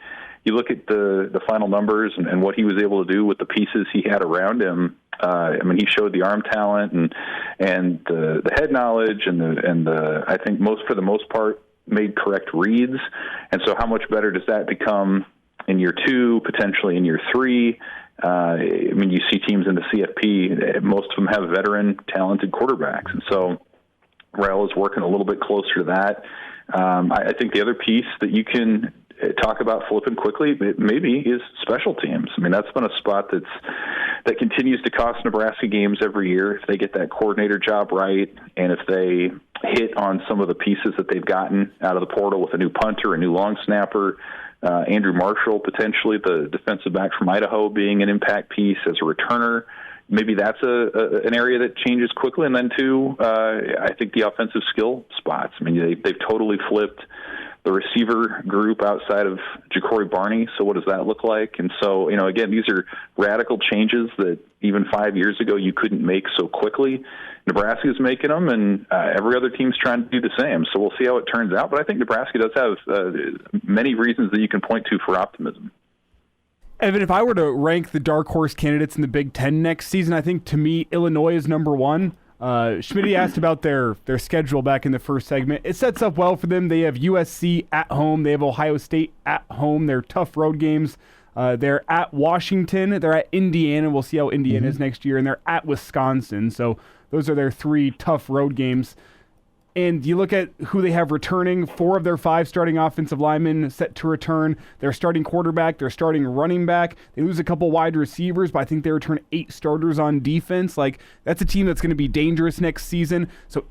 You look at the final numbers and what he was able to do with the pieces he had around him. He showed the arm talent and the head knowledge and the I think for the most part made correct reads. And so how much better does that become in year 2, potentially in year 3? You see teams in the CFP, most of them have veteran, talented quarterbacks. And so Rel is working a little bit closer to that. I think the other piece that you can talk about flipping quickly maybe is special teams. That's been a spot that continues to cost Nebraska games every year if they get that coordinator job right, and if they hit on some of the pieces that they've gotten out of the portal with a new punter, a new long snapper, Andrew Marshall, potentially the defensive back from Idaho, being an impact piece as a returner. Maybe that's an area that changes quickly. And then, too, I think the offensive skill spots. They've totally flipped the receiver group outside of Ja'Cory Barney. So what does that look like? And so, again, these are radical changes that even 5 years ago you couldn't make so quickly. Nebraska's making them, and every other team's trying to do the same. So we'll see how it turns out. But I think Nebraska does have many reasons that you can point to for optimism. Evan, if I were to rank the dark horse candidates in the Big Ten next season, I think, to me, Illinois is number 1. Schmidt asked about their schedule back in the first segment. It sets up well for them. They have USC at home. They have Ohio State at home. They're tough road games. They're at Washington. They're at Indiana. We'll see how Indiana is next year. And they're at Wisconsin. So those are their 3 tough road games. And you look at who they have returning. 4 of their 5 starting offensive linemen set to return. Their starting quarterback, their starting running back. They lose a couple wide receivers, but I think they return 8 starters on defense. That's a team that's going to be dangerous next season. So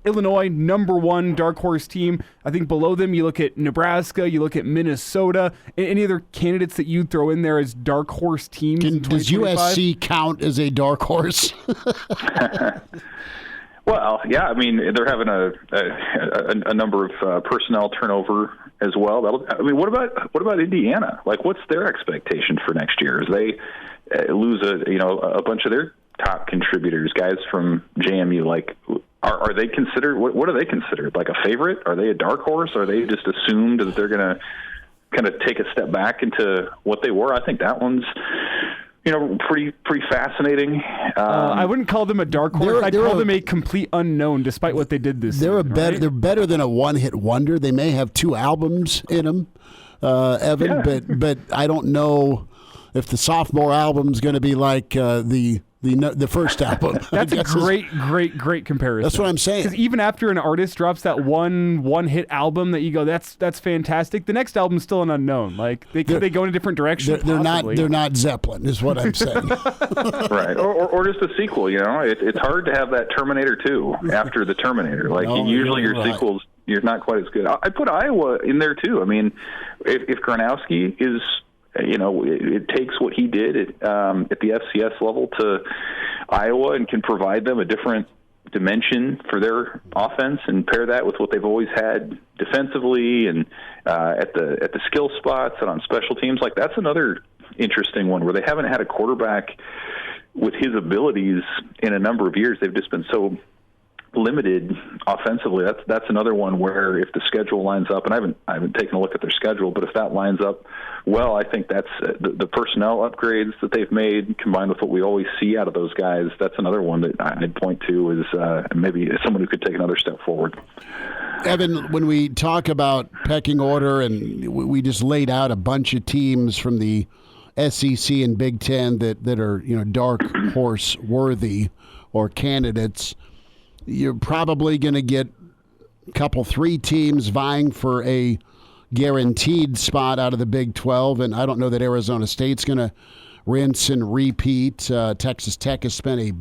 Illinois, number 1 dark horse team. I think below them you look at Nebraska, you look at Minnesota. Any other candidates that you'd throw in there as dark horse teams? Does USC count as a dark horse? Well, yeah, they're having a number of personnel turnover as well. What about Indiana? What's their expectation for next year? As they lose a bunch of their top contributors, guys from JMU. Are they considered? What are they considered? Like a favorite? Are they a dark horse? Are they just assumed that they're going to kind of take a step back into what they were? I think that one's pretty fascinating. I wouldn't call them a dark horse. I'd call them a complete unknown, despite what they did this season. They're better than a one-hit wonder. They may have 2 albums in them, Evan, but I don't know if the sophomore album's going to be like the first album. That's a great comparison. That's what I'm saying. Because even after an artist drops that one hit album that you go, that's fantastic, the next album's still an unknown. Could they go in a different direction? They're not Zeppelin, is what I'm saying. Right, or just a sequel. It's hard to have that Terminator 2 after the Terminator. Usually your sequels, you're not quite as good. I put Iowa in there too. If Gronowski is. It takes what he did at the FCS level to Iowa and can provide them a different dimension for their offense and pair that with what they've always had defensively and at the skill spots and on special teams. That's another interesting one where they haven't had a quarterback with his abilities in a number of years. They've just been so limited offensively. That's another one where if the schedule lines up, and I haven't taken a look at their schedule, but if that lines up well, I think that's the personnel upgrades that they've made combined with what we always see out of those guys. That's another one that I'd point to as maybe someone who could take another step forward. Evan, when we talk about pecking order, and we just laid out a bunch of teams from the SEC and Big Ten that are dark horse worthy or candidates, you're probably going to get a couple, 3 teams vying for a guaranteed spot out of the Big 12, and I don't know that Arizona State's going to rinse and repeat. Texas Tech has spent a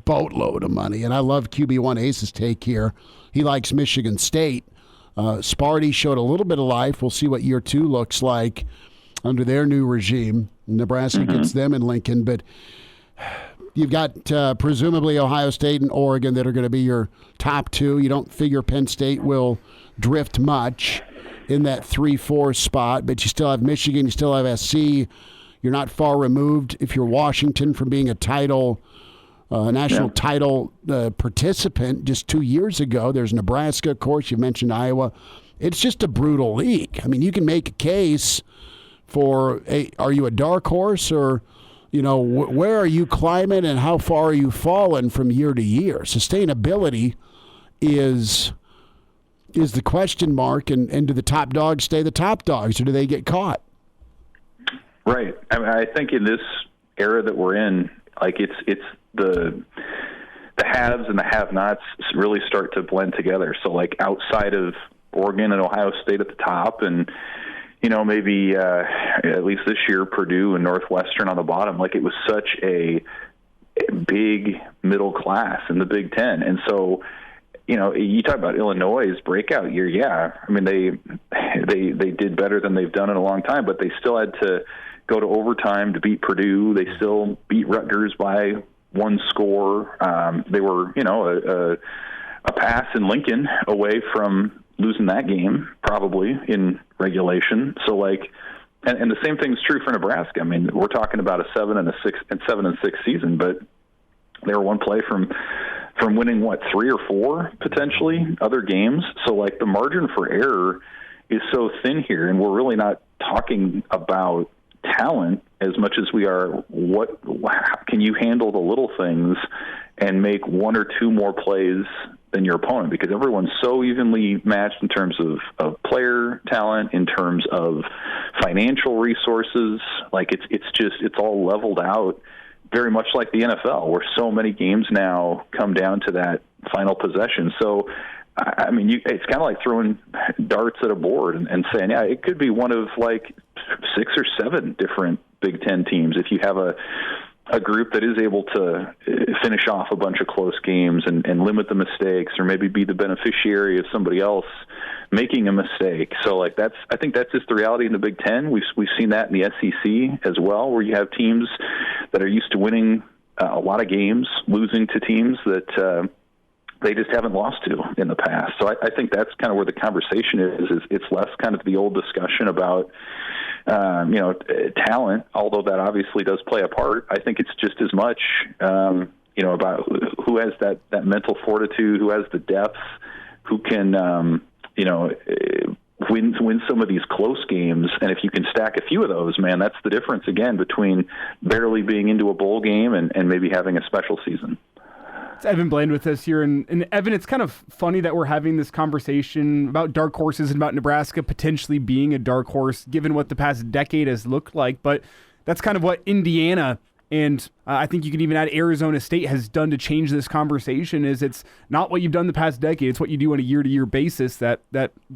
boatload of money, and I love QB1 Ace's take here. He likes Michigan State. Sparty showed a little bit of life. We'll see what year 2 looks like under their new regime. Nebraska gets them in Lincoln, but you've got presumably Ohio State and Oregon that are going to be your top 2. You don't figure Penn State will drift much in that 3-4 spot, but you still have Michigan, you still have SC. You're not far removed, if you're Washington, from being a national title participant just 2 years ago. There's Nebraska, of course. You mentioned Iowa. It's just a brutal league. I mean, you can make a case for, are you a dark horse, or, where are you climbing and how far are you falling from year to year? Sustainability is the question mark, and do the top dogs stay the top dogs, or do they get caught? Right. I mean, I think in this era that we're in, it's the haves and the have-nots really start to blend together. So, outside of Oregon and Ohio State at the top, and maybe at least this year Purdue and Northwestern on the bottom. It was such a big middle class in the Big Ten, and so you talk about Illinois' breakout year. Yeah, I mean they did better than they've done in a long time, but they still had to go to overtime to beat Purdue. They still beat Rutgers by 1 score. They were, a pass in Lincoln away from losing that game, probably in regulation. So, and the same thing's true for Nebraska. I mean, we're talking about a 7-6 season, but they were 1 play from winning 3 or 4 potentially other games. So, the margin for error is so thin here, and we're really not talking about talent as much as we are how can you handle the little things and make 1 or 2 more plays than your opponent, because everyone's so evenly matched in terms of player talent, in terms of financial resources. It's all leveled out very much like the NFL, where so many games now come down to that final possession. So I mean, it's kind of like throwing darts at a board and saying, yeah, it could be one of 6 or 7 different Big Ten teams if you have a group that is able to finish off a bunch of close games and limit the mistakes, or maybe be the beneficiary of somebody else making a mistake. So I think that's just the reality in the Big Ten. We've seen that in the SEC as well, where you have teams that are used to winning a lot of games, losing to teams that they just haven't lost to in the past. So I think that's kind of where the conversation is it's less kind of the old discussion about, talent, although that obviously does play a part. I think it's just as much, about who has that mental fortitude, who has the depth, who can, win some of these close games. And if you can stack a few of those, man, that's the difference, again, between barely being into a bowl game and maybe having a special season. It's Evan Bland with us here. And Evan, it's kind of funny that we're having this conversation about dark horses and about Nebraska potentially being a dark horse, given what the past decade has looked like. But that's kind of what Indiana and I think you could even add Arizona State has done to change this conversation. Is it's not what you've done the past decade. It's what you do on a year-to-year basis that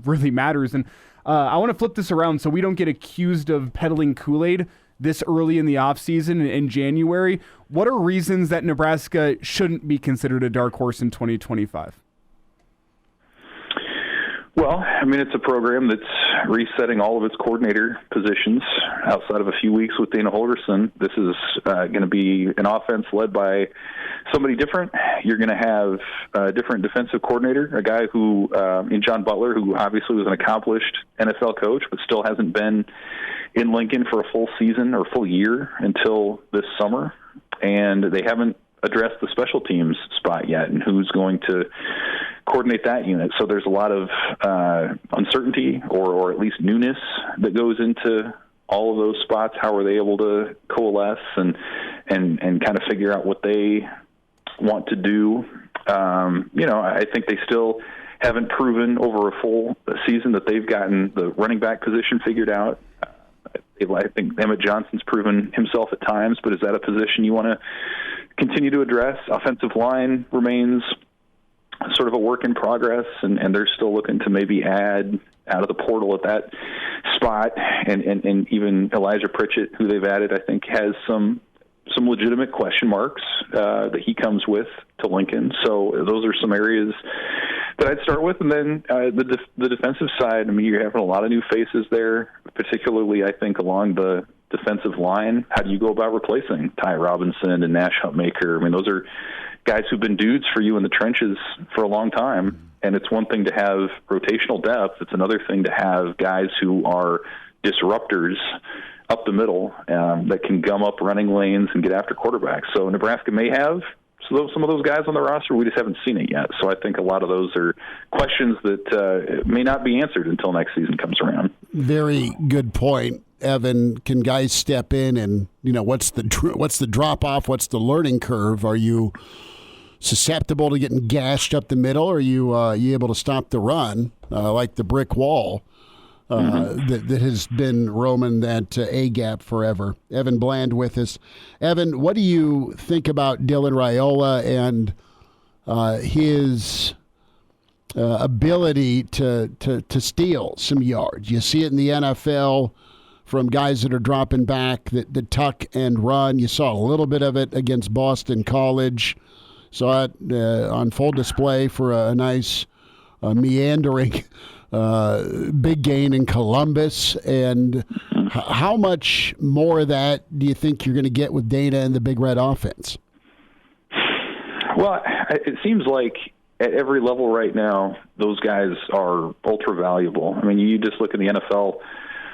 really matters. And I want to flip this around so we don't get accused of peddling Kool-Aid this early in the offseason in January. What are reasons that Nebraska shouldn't be considered a dark horse in 2025? Well, I mean, it's a program that's resetting all of its coordinator positions outside of a few weeks with Dana Holgorsen. This is going to be an offense led by somebody different. You're going to have a different defensive coordinator, a guy who, in John Butler, who obviously was an accomplished NFL coach, but still hasn't been in Lincoln for a full season or full year until this summer. And they haven't addressed the special teams spot yet and who's going to coordinate that unit. So there's a lot of uncertainty or at least newness that goes into all of those spots. How are they able to coalesce and kind of figure out what they want to do? I think they still haven't proven over a full season that they've gotten the running back position figured out. I think Emmett Johnson's proven himself at times, but is that a position you want to continue to address? Offensive line remains sort of a work in progress, and they're still looking to maybe add out of the portal at that spot. And even Elijah Pritchett, who they've added, I think has some legitimate question marks that he comes with to Lincoln. So those are some areas that I'd start with. And then the defensive side, I mean, you're having a lot of new faces there, particularly, I think, along the defensive line. How do you go about replacing Ty Robinson and Nash Huntmaker? I mean, those are guys who've been dudes for you in the trenches for a long time. And it's one thing to have rotational depth. It's another thing to have guys who are disruptors up the middle that can gum up running lanes and get after quarterbacks. So Nebraska may have some of those guys on the roster. We just haven't seen it yet. So I think a lot of those are questions that may not be answered until next season comes around. Very good point, Evan. Can guys step in and, what's the drop off? What's the learning curve? Are you susceptible to getting gashed up the middle? Or are you able to stop the run like the brick wall that has been roaming that A gap forever? Evan Bland with us. Evan, what do you think about Dylan Raiola and his ability to steal some yards? You see it in the NFL from guys that are dropping back, that tuck and run. You saw a little bit of it against Boston College. Saw it on full display for a nice meandering big gain in Columbus. And how much more of that do you think you're going to get with Dana and the Big Red offense? Well, it seems like at every level right now, those guys are ultra valuable. I mean, you just look at the NFL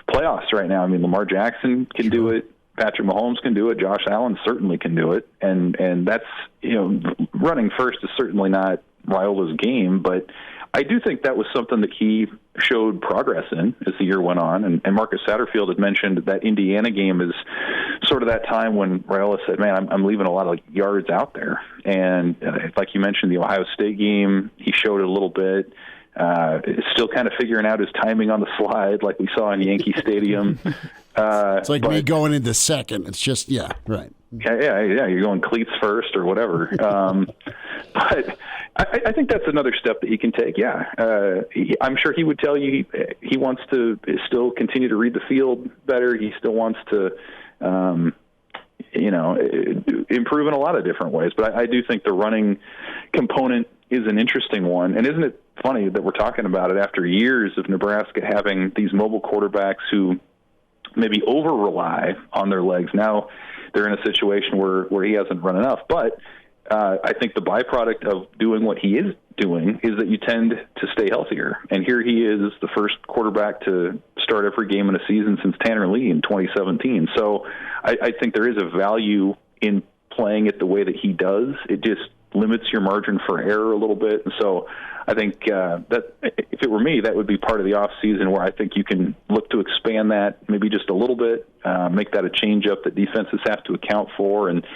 playoffs right now. I mean, Lamar Jackson can do it. Patrick Mahomes can do it. Josh Allen certainly can do it. And that's, running first is certainly not Raiola's game, but I do think that was something that he showed progress in as the year went on. And Marcus Satterfield had mentioned that Indiana game is sort of that time when Raiola said, man, I'm leaving a lot of yards out there. And like you mentioned, the Ohio State game, he showed it a little bit. Still kind of figuring out his timing on the slide like we saw in Yankee Stadium. It's like me going into second. It's just, yeah, right. Yeah, you're going cleats first or whatever. But I think that's another step that he can take. Yeah, I'm sure he would tell you he wants to still continue to read the field better. He still wants to, improve in a lot of different ways. But I do think the running component is an interesting one. And isn't it funny that we're talking about it after years of Nebraska having these mobile quarterbacks who maybe over-rely on their legs? Now they're in a situation where he hasn't run enough. But I think the byproduct of doing what he is doing is that you tend to stay healthier. And here he is, the first quarterback to start every game in a season since Tanner Lee in 2017. So I think there is a value in playing it the way that he does. It just limits your margin for error a little bit. And so I think that if it were me, that would be part of the off season where I think you can look to expand that maybe just a little bit, make that a change up that defenses have to account for and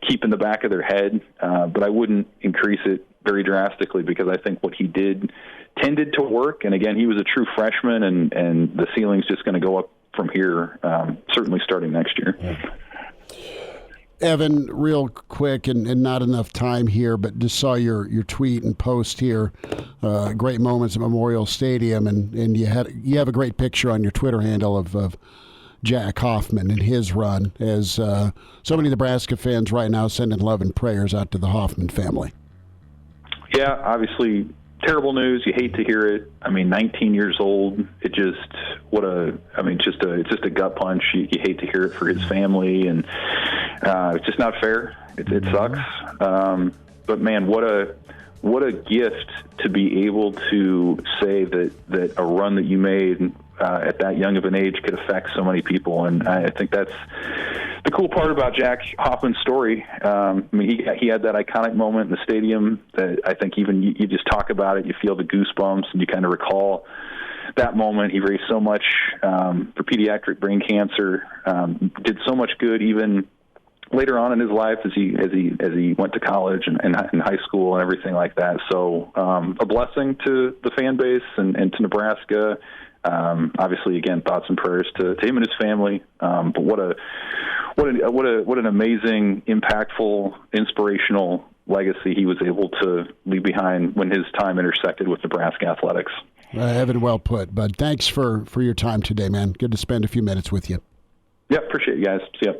keep in the back of their head. But I wouldn't increase it very drastically because I think what he did tended to work. And again, he was a true freshman and the ceiling's just going to go up from here, certainly starting next year. Yeah. Evan, real quick, and not enough time here, but just saw your tweet and post here. Great moments at Memorial Stadium, and you have a great picture on your Twitter handle of Jack Hoffman and his run. As so many Nebraska fans right now sending love and prayers out to the Hoffman family. Yeah, obviously terrible news. You hate to hear it. I mean, 19 years old. It's just a gut punch. You hate to hear it for his family, and it's just not fair. It sucks. But man, what a gift to be able to say that a run that you made at that young of an age could affect so many people. And I think that's the cool part about Jack Hoffman's story. I mean, he had that iconic moment in the stadium that I think even you just talk about it, you feel the goosebumps, and you kind of recall that moment. He raised so much for pediatric brain cancer, did so much good even later on in his life as he went to college and in high school and everything like that. So a blessing to the fan base and to Nebraska. Obviously, again, thoughts and prayers to him and his family. But what an amazing, impactful, inspirational legacy he was able to leave behind when his time intersected with Nebraska athletics. Evan, well put. But thanks for your time today, man. Good to spend a few minutes with you. Yeah, appreciate you guys. See ya.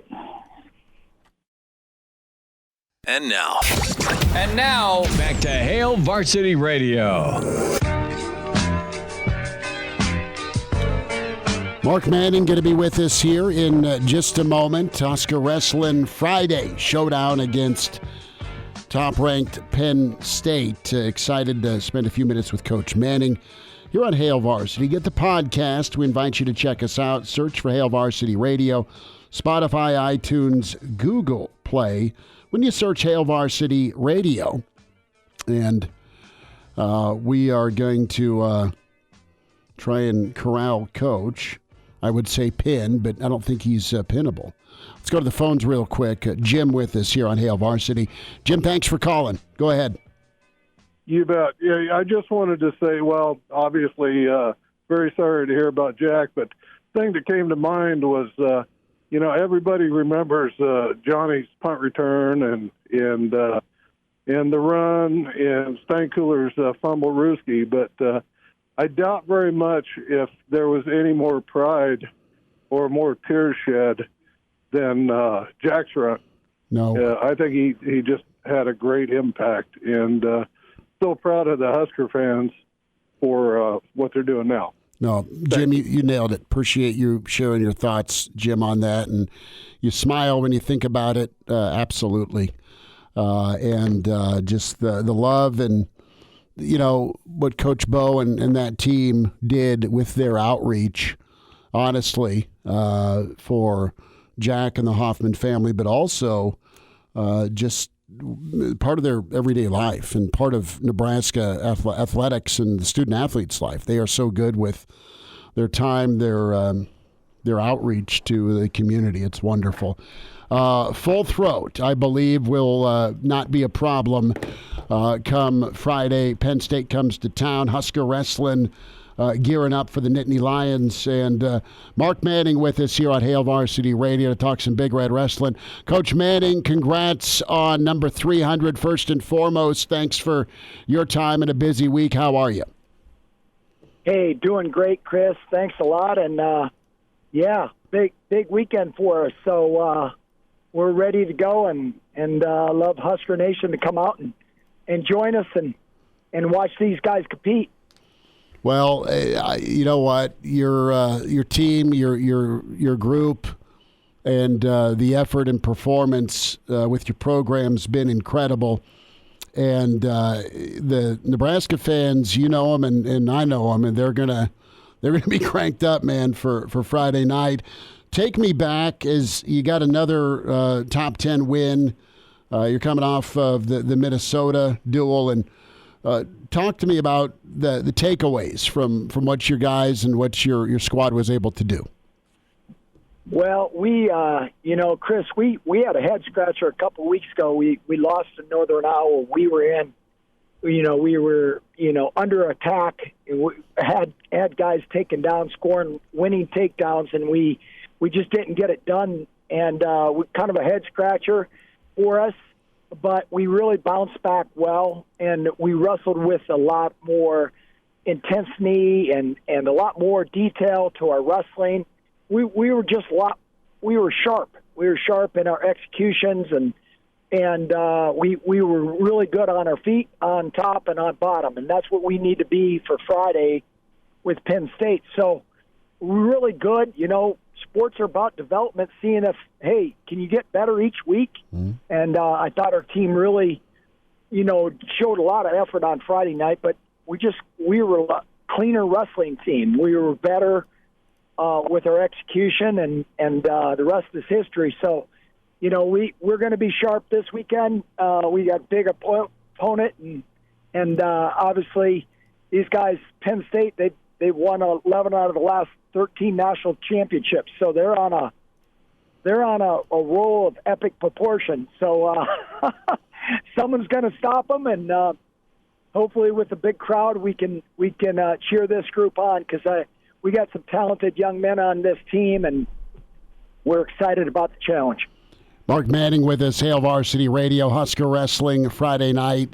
And now, back to Hail Varsity Radio. Mark Manning going to be with us here in just a moment. Husker Wrestling Friday showdown against top-ranked Penn State. Excited to spend a few minutes with Coach Manning. You're on Hail Varsity. Get the podcast. We invite you to check us out. Search for Hail Varsity Radio, Spotify, iTunes, Google Play. When you search Hail Varsity Radio, and we are going to try and corral Coach. I would say pin, but I don't think he's pinnable. Let's go to the phones real quick. Jim with us here on Hail Varsity. Jim, thanks for calling. Go ahead. You bet. Yeah, I just wanted to say, well, obviously, very sorry to hear about Jack, but the thing that came to mind was, everybody remembers Johnny's punt return and the run and Stankuler's fumble Ruski, but I doubt very much if there was any more pride or more tears shed than Jack's run. No. I think he just had a great impact, and so proud of the Husker fans for what they're doing now. No, Jim, you nailed it. Appreciate you sharing your thoughts, Jim, on that. And you smile when you think about it, absolutely. And just the love and, what Coach Bo and that team did with their outreach, honestly, for Jack and the Hoffman family, but also just part of their everyday life and part of Nebraska athletics and the student athlete's life. They are so good with their time, their outreach to the community. It's wonderful. Full throat, I believe, will not be a problem come Friday. Penn State comes to town. Husker Wrestling gearing up for the Nittany Lions. And Mark Manning with us here on Hail Varsity Radio to talk some Big Red Wrestling. Coach Manning, congrats on number 300. First and foremost, thanks for your time in a busy week. How are you? Hey, doing great, Chris. Thanks a lot. And, big weekend for us. So we're ready to go and love Husker Nation to come out and join us and watch these guys compete. Well, you know what? Your team, your group, and the effort and performance with your program's been incredible. And the Nebraska fans, you know them, and I know them, and they're gonna be cranked up, man, for Friday night. Take me back as you got another top 10 win. You're coming off of the Minnesota duel, and talk to me about the takeaways from what your guys and what your squad was able to do. Well, we, Chris, we had a head scratcher a couple of weeks ago. We lost to Northern Iowa. We were under attack. We had guys taken down, scoring winning takedowns, and we just didn't get it done. And kind of a head scratcher for us. But we really bounced back well, and we wrestled with a lot more intensity and a lot more detail to our wrestling. We were sharp. We were sharp in our executions, and we were really good on our feet, on top and on bottom, and that's what we need to be for Friday with Penn State. So we're really good. Sports are about development, seeing if, hey, can you get better each week? Mm-hmm. And I thought our team really, showed a lot of effort on Friday night, but we were a cleaner wrestling team. We were better with our execution, and the rest is history. So, we're going to be sharp this weekend. We got a big opponent, and obviously these guys, Penn State, they've won 11 out of the last 13 national championships, so they're on a roll of epic proportion. So someone's going to stop them, and hopefully with a big crowd we can cheer this group on, because we got some talented young men on this team, and we're excited about the challenge. Mark Manning with us, Hail Varsity Radio, Husker Wrestling Friday night.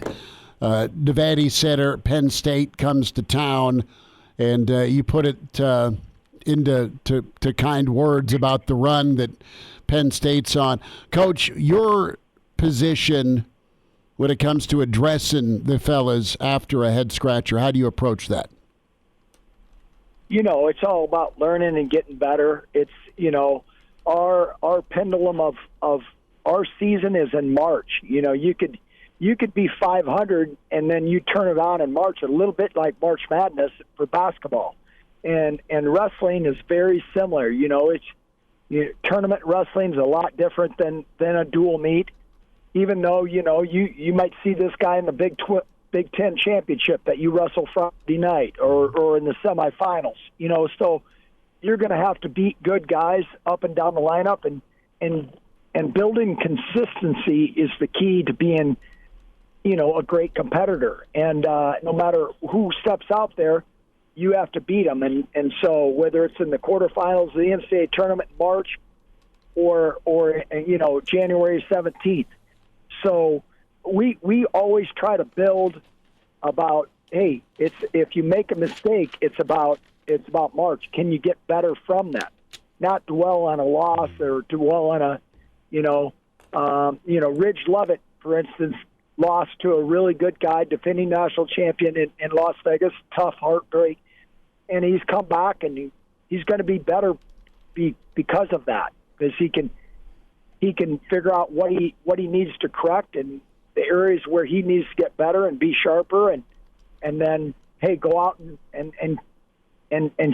Devaney Center, Penn State comes to town, and you put it into kind words about the run that Penn State's on. Coach, your position when it comes to addressing the fellas after a head scratcher, how do you approach that? It's all about learning and getting better. It's, our pendulum of our season is in March. You could be 500 and then you turn it on in March, a little bit like March Madness for basketball. And wrestling is very similar. Tournament wrestling is a lot different than a dual meet. Even though, you might see this guy in the Big Ten championship that you wrestle Friday night or in the semifinals, so you're going to have to beat good guys up and down the lineup, and building consistency is the key to being, a great competitor. And no matter who steps out there, you have to beat them. And so whether it's in the quarterfinals of the NCAA tournament in March or January 17th. So we always try to build about, hey, if you make a mistake, it's about March. Can you get better from that? Not dwell on a loss or dwell on a, Ridge Lovett, for instance, lost to a really good guy, defending national champion in Las Vegas, tough heartbreak, and he's come back and he's going to be better because of that, because he can figure out what he needs to correct and the areas where he needs to get better and be sharper, and then, hey, go out and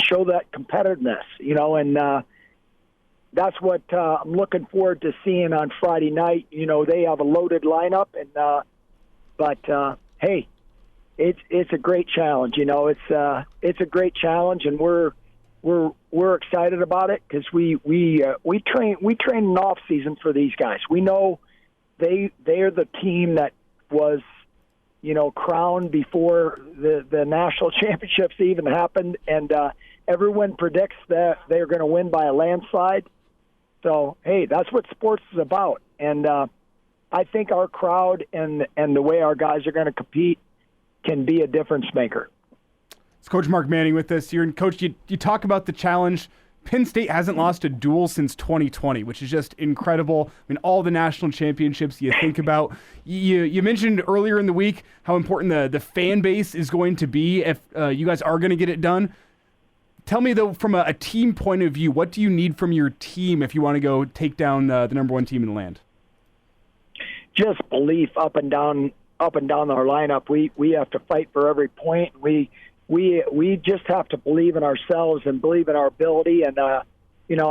show that competitiveness, and that's what I'm looking forward to seeing on Friday night. They have a loaded lineup, but hey, it's a great challenge. It's a great challenge, and we're excited about it because we train in off season for these guys. We know they are the team that was crowned before the national championships even happened, and everyone predicts that they're going to win by a landslide. So hey, that's what sports is about, and I think our crowd and the way our guys are going to compete can be a difference maker. It's Coach Mark Manning with us here. And Coach, you talk about the challenge. Penn State hasn't lost a duel since 2020, which is just incredible. I mean, all the national championships you think about. You mentioned earlier in the week how important the fan base is going to be if you guys are going to get it done. Tell me, though, from a team point of view, what do you need from your team if you want to go take down the number one team in the land? Just belief up and down our lineup. We have to fight for every point. We just have to believe in ourselves and believe in our ability. And, I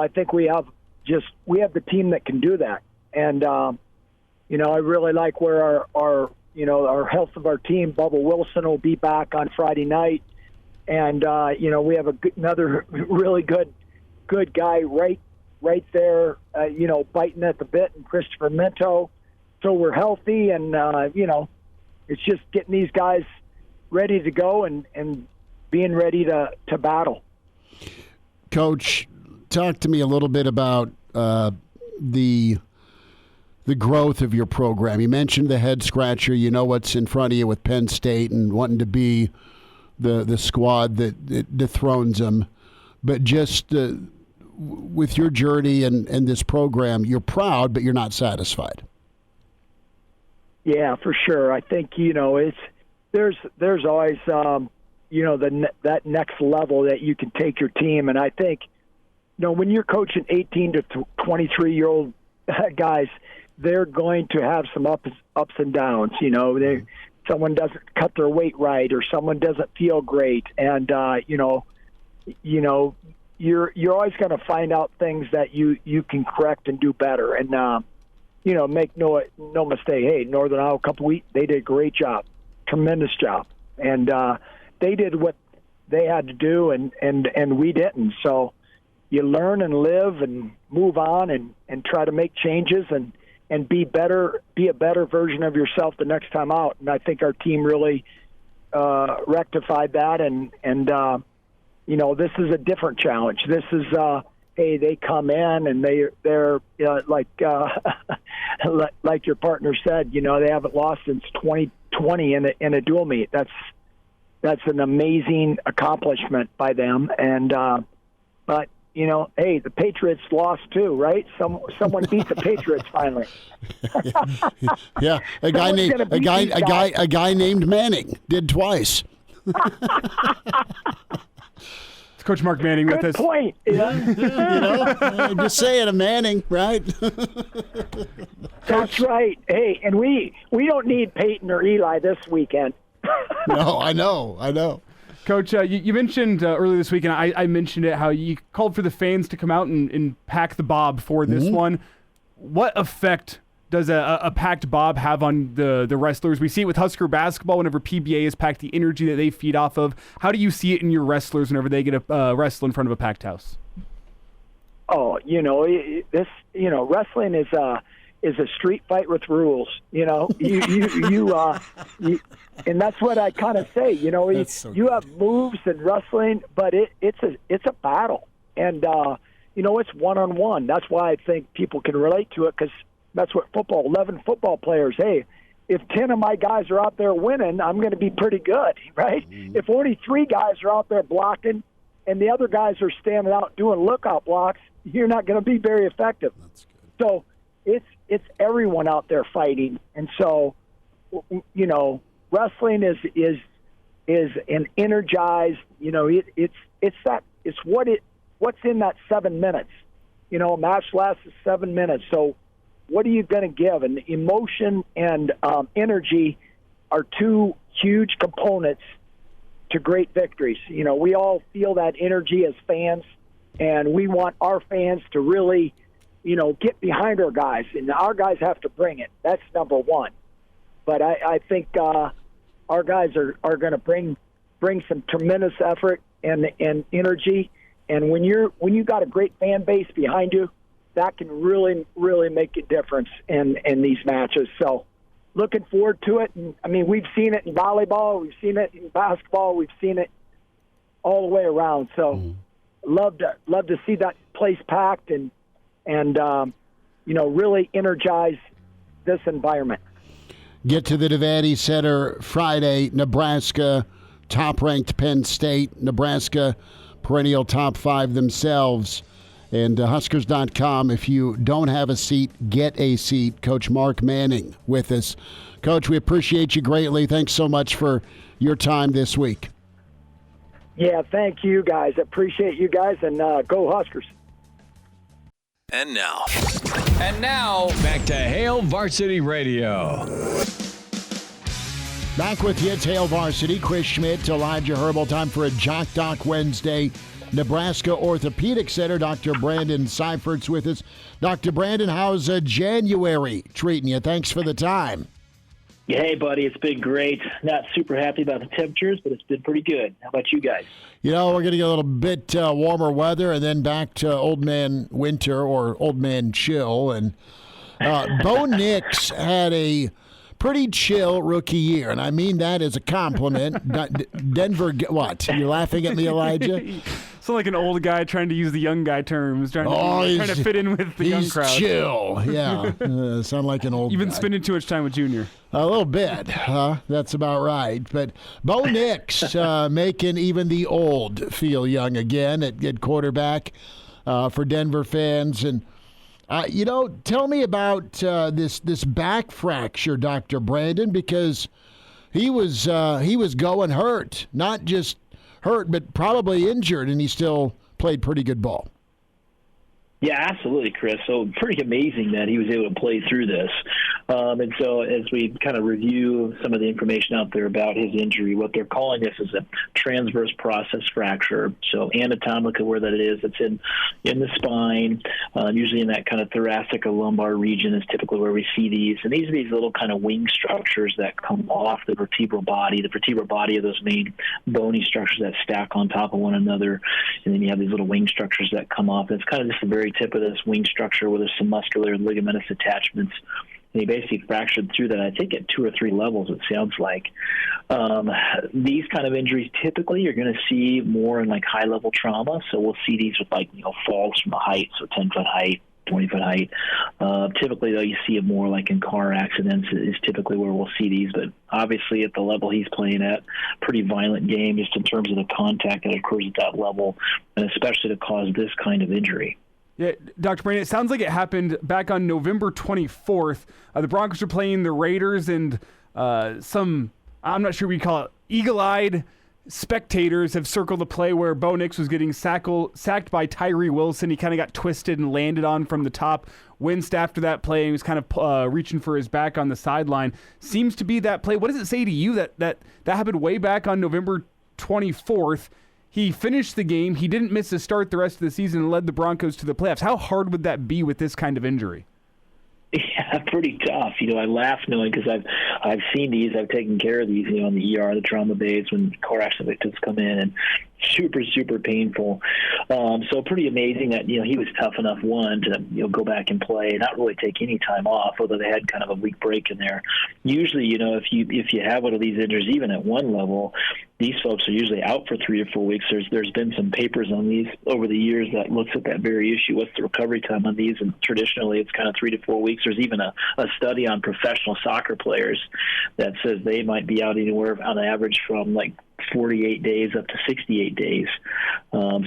think we have the team that can do that. And, I really like where our health of our team. Bubba Wilson will be back on Friday night. And, we have another really good guy right there, biting at the bit, and Christopher Minto. So we're healthy, and, it's just getting these guys ready to go and being ready to battle. Coach, talk to me a little bit about the growth of your program. You mentioned the head scratcher. You know what's in front of you with Penn State and wanting to be the squad that dethrones them. But just with your journey and this program, you're proud, but you're not satisfied. Yeah, for sure. I think, there's always, that next level that you can take your team. And I think, when you're coaching 18 to 23-year-old guys, they're going to have some ups and downs. Someone doesn't cut their weight right, or someone doesn't feel great. And, you're always going to find out things that you can correct and do better. And, make no mistake. Hey, Northern Iowa couple weeks, they did a great job, tremendous job, and they did what they had to do, and we didn't. So you learn and live and move on and try to make changes and be better, be a better version of yourself the next time out. And I think our team really rectified that. And this is a different challenge. This is hey, they come in and they're like like your partner said, they haven't lost since 2020 in a dual meet. That's an amazing accomplishment by them. And but hey, the Patriots lost too, right? Someone beat the Patriots finally. Yeah, a guy named Manning did twice. It's Coach Mark Manning with us. Good point. I'm just saying, a Manning, right? That's right. Hey, and we don't need Peyton or Eli this weekend. No, I know. Coach, you mentioned earlier this week, and I mentioned it, how you called for the fans to come out and pack the Bob for this one. What effect does a packed Bob have on the wrestlers? We see it with Husker basketball whenever PBA is packed, the energy that they feed off of. How do you see it in your wrestlers whenever they get to wrestle in front of a packed house? Oh, wrestling is a street fight with rules. You and that's what I kind of say. You have moves in wrestling, but it's a battle, and it's one-on-one. That's why I think people can relate to it, because that's what 11 football players. Hey, if 10 of my guys are out there winning, I'm going to be pretty good, right? Mm-hmm. If only 3 guys are out there blocking, and the other guys are standing out doing lookout blocks, you're not going to be very effective. That's good. So it's everyone out there fighting, and so wrestling is an energized. It's what's in that 7 minutes. A match lasts 7 minutes, so what are you going to give? And emotion and energy are 2 huge components to great victories. We all feel that energy as fans, and we want our fans to really, get behind our guys, and our guys have to bring it. That's number one. But I think our guys are going to bring some tremendous effort and energy. And when you got a great fan base behind you, that can really, really make a difference in these matches. So looking forward to it. And, we've seen it in volleyball. We've seen it in basketball. We've seen it all the way around. So love to see that place packed and really energize this environment. Get to the Devaney Center Friday. Nebraska, top-ranked Penn State. Nebraska, perennial top 5 themselves. And Huskers.com, if you don't have a seat, get a seat. Coach Mark Manning with us. Coach, we appreciate you greatly. Thanks so much for your time this week. Yeah, thank you, guys. Appreciate you guys, and go Huskers. And now, back to Hail Varsity Radio. Back with you, it's Hail Varsity. Chris Schmidt, Elijah Herbel. Time for a Jock Doc Wednesday. Nebraska Orthopedic Center, Dr. Brandon Seifert's with us. Dr. Brandon, how's January treating you? Thanks for the time. Hey, buddy, it's been great. Not super happy about the temperatures, but it's been pretty good. How about you guys? We're going to get a little bit warmer weather and then back to old man winter or old man chill. And Bo Nix had a pretty chill rookie year, and I mean that as a compliment. Denver, what? You're laughing at me, Elijah? Sound like an old guy trying to use the young guy terms, trying to fit in with the young crowd. He's chill, yeah. Sound like an old You've been guy. spending too much time with Junior. A little bit, huh? That's about right. But Bo Nix making even the old feel young again at quarterback for Denver fans. And tell me about this back fracture, Dr. Brandon, because he was going hurt, not just hurt, but probably injured, and he still played pretty good ball. Yeah, absolutely, Chris. So pretty amazing that he was able to play through this. And so as we kind of review some of the information out there about his injury, what they're calling this is a transverse process fracture. So anatomically where that is, it's in the spine, usually in that kind of thoracic or lumbar region is typically where we see these. And these are these little kind of wing structures that come off the vertebral body. The vertebral body are those main bony structures that stack on top of one another. And then you have these little wing structures that come off. And it's kind of just the very tip of this wing structure where there's some muscular and ligamentous attachments. And he basically fractured through that, I think, at 2 or 3 levels, it sounds like. These kind of injuries, typically, you're going to see more in, high-level trauma. So we'll see these with, falls from a height, so 10-foot height, 20-foot height. Typically, though, you see it more like in car accidents is typically where we'll see these. But obviously, at the level he's playing at, pretty violent game just in terms of the contact that occurs at that level, and especially to cause this kind of injury. Yeah, Dr. Brandon, it sounds like it happened back on November 24th. The Broncos were playing the Raiders, and some, I'm not sure we call it, eagle-eyed spectators have circled the play where Bo Nix was getting sacked by Tyree Wilson. He kind of got twisted and landed on from the top. Winced after that play, and he was kind of reaching for his back on the sideline. Seems to be that play. What does it say to you that happened way back on November 24th? He finished the game. He didn't miss a start the rest of the season and led the Broncos to the playoffs. How hard would that be with this kind of injury? Yeah, pretty tough. I laugh knowing because I've seen these. I've taken care of these, in the ER, the trauma bays when car accident victims come in, and super, super painful. So pretty amazing that, he was tough enough, one, to, go back and play and not really take any time off, although they had kind of a week break in there. Usually, if you have one of these injuries, even at one level, these folks are usually out for 3 to 4 weeks. There's been some papers on these over the years that looks at that very issue. What's the recovery time on these? And traditionally, it's kind of 3 to 4 weeks. There's even a study on professional soccer players that says they might be out anywhere on average from like 48 days up to 68 days.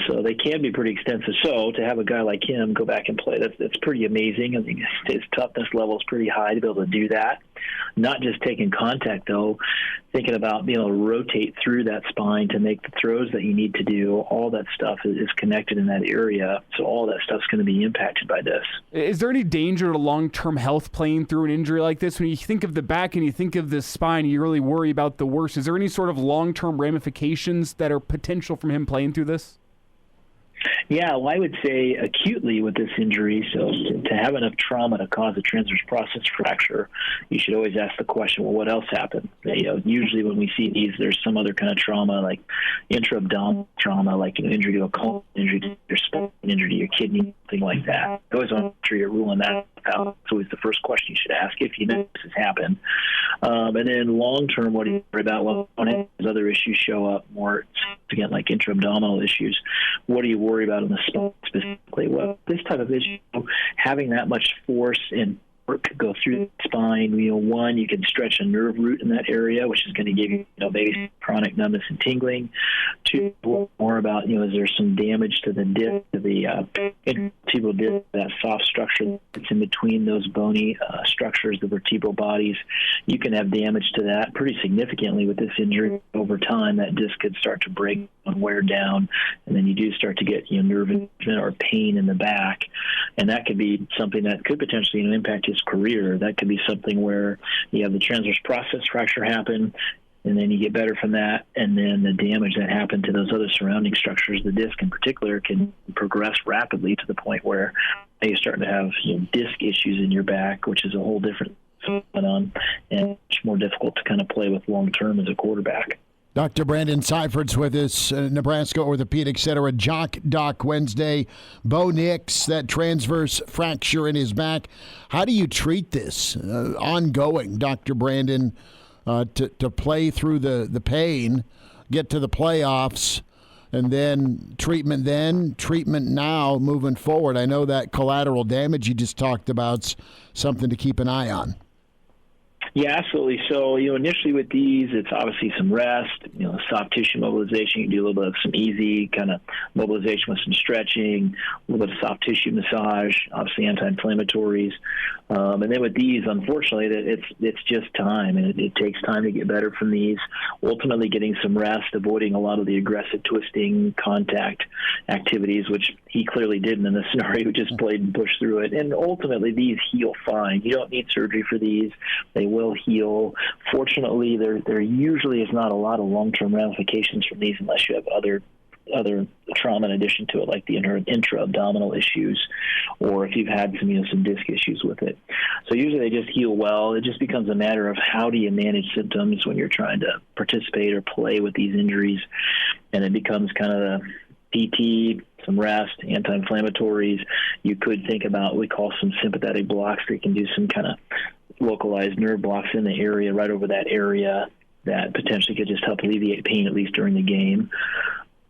So they can be pretty extensive. So to have a guy like him go back and play, that's pretty amazing. I think his toughness level is pretty high to be able to do that. Not just taking contact, though, thinking about being able to rotate through that spine to make the throws that you need to do. All that stuff is connected in that area. So all that stuff's going to be impacted by this. Is there any danger to long-term health playing through an injury like this? When you think of the back and you think of the spine, you really worry about the worst. Is there any sort of long-term ramifications that are potential from him playing through this? Yeah, well, I would say acutely with this injury, so to have enough trauma to cause a transverse process fracture, you should always ask the question, well, what else happened? Usually when we see these, there's some other kind of trauma, like intra-abdominal trauma, like injury to a colon, injury to your spine, injury to your kidney, something like that. I always want to make sure you're ruling that out. It's always the first question you should ask if you know this has happened. And then long-term, what do you worry about? Well, when other issues show up more, again, like intra-abdominal issues, what do you worry about in the spine specifically? Well, this type of issue, having that much force and work go through the spine, one, you can stretch a nerve root in that area, which is going to give you, maybe chronic numbness and tingling. Two, more about, is there some damage to the disc, the vertebral disc, that soft structure that's in between those bony structures, the vertebral bodies. You can have damage to that pretty significantly with this injury over time. That disc could start to break and wear down, and then you do start to get nerve or pain in the back, and that could be something that could potentially impact his career. That could be something where you have the transverse process fracture happen, and then you get better from that, and then the damage that happened to those other surrounding structures, the disc in particular, can progress rapidly to the point where you're starting to have disc issues in your back, which is a whole different phenomenon and much more difficult to kind of play with long term as a quarterback. Dr. Brandon Seifert's with us, Nebraska Orthopedic Center, a Jock Doc Wednesday. Bo Nix, that transverse fracture in his back. How do you treat this ongoing, Dr. Brandon, to play through the pain, get to the playoffs, and then treatment now, moving forward? I know that collateral damage you just talked about's something to keep an eye on. Yeah, absolutely. So, initially with these, it's obviously some rest, soft tissue mobilization. You do a little bit of some easy kind of mobilization with some stretching, a little bit of soft tissue massage, obviously anti-inflammatories. And then with these, unfortunately, it's just time, and it takes time to get better from these. Ultimately, getting some rest, avoiding a lot of the aggressive twisting, contact activities, which he clearly didn't in this scenario. He just played and pushed through it. And ultimately, these heal fine. You don't need surgery for these. They will heal. Fortunately, there usually is not a lot of long-term ramifications from these unless you have other trauma in addition to it, like the intra-abdominal issues, or if you've had some disc issues with it. So usually they just heal well. It just becomes a matter of how do you manage symptoms when you're trying to participate or play with these injuries, and it becomes kind of the PT, some rest, anti-inflammatories. You could think about what we call some sympathetic blocks. They can do some kind of localized nerve blocks in the area, right over that area, that potentially could just help alleviate pain, at least during the game.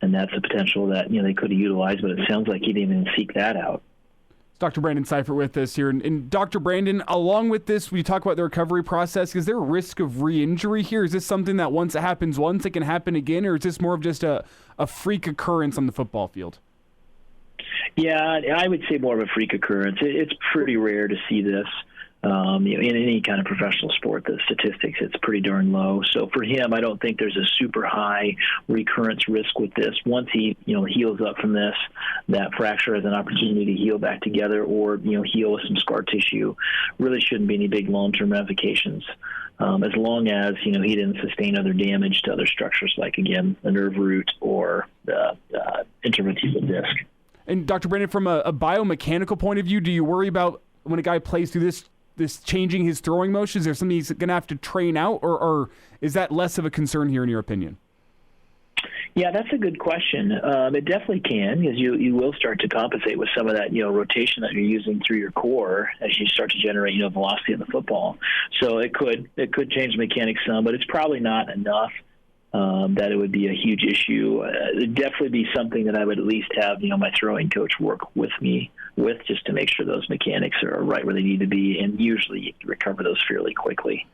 And that's a potential that they could have utilized, but it sounds like he didn't even seek that out. Dr. Brandon Seifert with us here. And Dr. Brandon, along with this, we talk about the recovery process. Is there a risk of re-injury here? Is this something that once it happens once, it can happen again? Or is this more of just a freak occurrence on the football field? Yeah, I would say more of a freak occurrence. It's pretty rare to see this. In any kind of professional sport, the statistics, it's pretty darn low. So for him, I don't think there's a super high recurrence risk with this. Once he, heals up from this, that fracture has an opportunity to heal back together or, heal with some scar tissue. Really shouldn't be any big long-term ramifications. As long as, he didn't sustain other damage to other structures like, again, the nerve root or the intervertebral disc. And Dr. Brandon, from a biomechanical point of view, do you worry about when a guy plays through this changing his throwing motion? Is there something he's going to have to train out, or is that less of a concern here in your opinion? Yeah, that's a good question. It definitely can, because you will start to compensate with some of that, rotation that you're using through your core as you start to generate, velocity in the football. So it could change mechanics some, but it's probably not enough that it would be a huge issue. It'd definitely be something that I would at least have, my throwing coach work with me with, just to make sure those mechanics are right where they need to be, and usually you can recover those fairly quickly.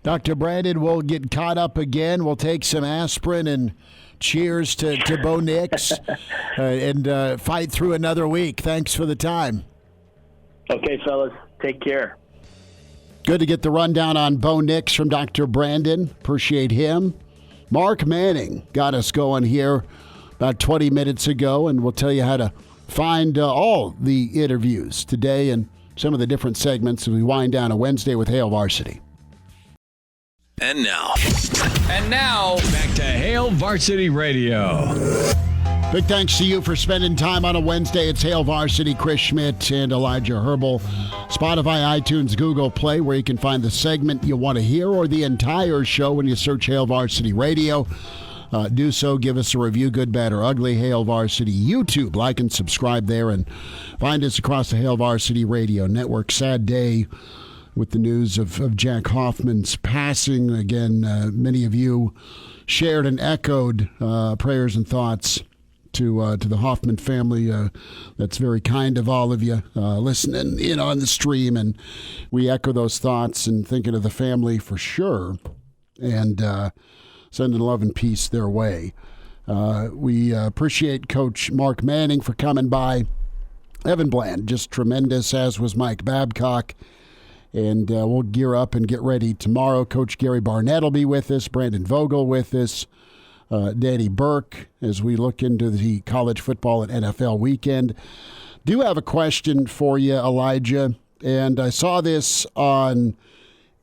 Dr. Brandon, we'll get caught up again. We'll take some aspirin and cheers to Bo Nix and fight through another week. Thanks for the time. Okay, fellas. Take care. Good to get the rundown on Bo Nix from Dr. Brandon. Appreciate him. Mark Manning got us going here about 20 minutes ago, and we'll tell you how to find all the interviews today and some of the different segments as we wind down a Wednesday with Hail Varsity. And now, back to Hail Varsity Radio. Big thanks to you for spending time on a Wednesday. It's Hail Varsity, Chris Schmidt and Elijah Herbel. Spotify, iTunes, Google Play, where you can find the segment you want to hear or the entire show when you search Hail Varsity Radio. Do so. Give us a review, good, bad, or ugly. Hail Varsity YouTube. Like and subscribe there, and find us across the Hail Varsity Radio Network. Sad day with the news of Jack Hoffman's passing. Again, many of you shared and echoed prayers and thoughts to the Hoffman family. That's very kind of all of you listening in on the stream, and we echo those thoughts and thinking of the family for sure, and sending love and peace their way. We appreciate Coach Mark Manning for coming by. Evan Bland, just tremendous, as was Mike Babcock. And we'll gear up and get ready tomorrow. Coach Gary Barnett will be with us, Brandon Vogel with us, Danny Burke, as we look into the college football and NFL weekend. Do have a question for you, Elijah, and I saw this on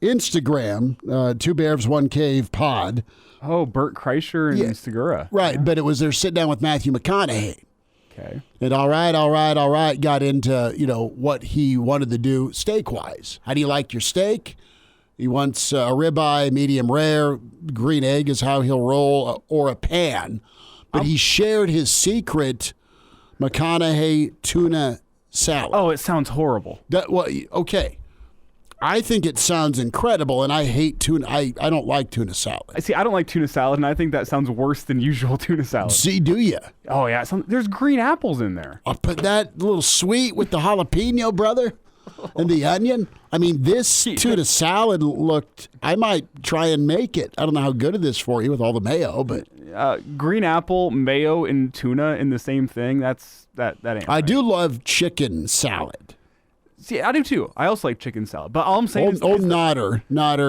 Instagram, Two Bears, One Cave Pod. Oh, Bert Kreischer and Segura. Right, yeah. But it was they're sitting down with Matthew McConaughey. Okay. And all right, got into, what he wanted to do steak-wise. How do you like your steak? He wants a ribeye, medium rare, green egg is how he'll roll, or a pan. But he shared his secret McConaughey tuna salad. Oh, it sounds horrible. Okay. I think it sounds incredible, and I hate tuna. I don't like tuna salad. See, I don't like tuna salad, and I think that sounds worse than usual tuna salad. See, do you? Oh, yeah. There's green apples in there. I'll put that little sweet with the jalapeno, brother, and the onion. I mean, this tuna salad looked, I might try and make it. I don't know how good it is for you with all the mayo, but. Green apple, mayo, and tuna in the same thing, that ain't right. I do love chicken salad. See, I do too. I also like chicken salad. But all I'm saying is... Old Nodder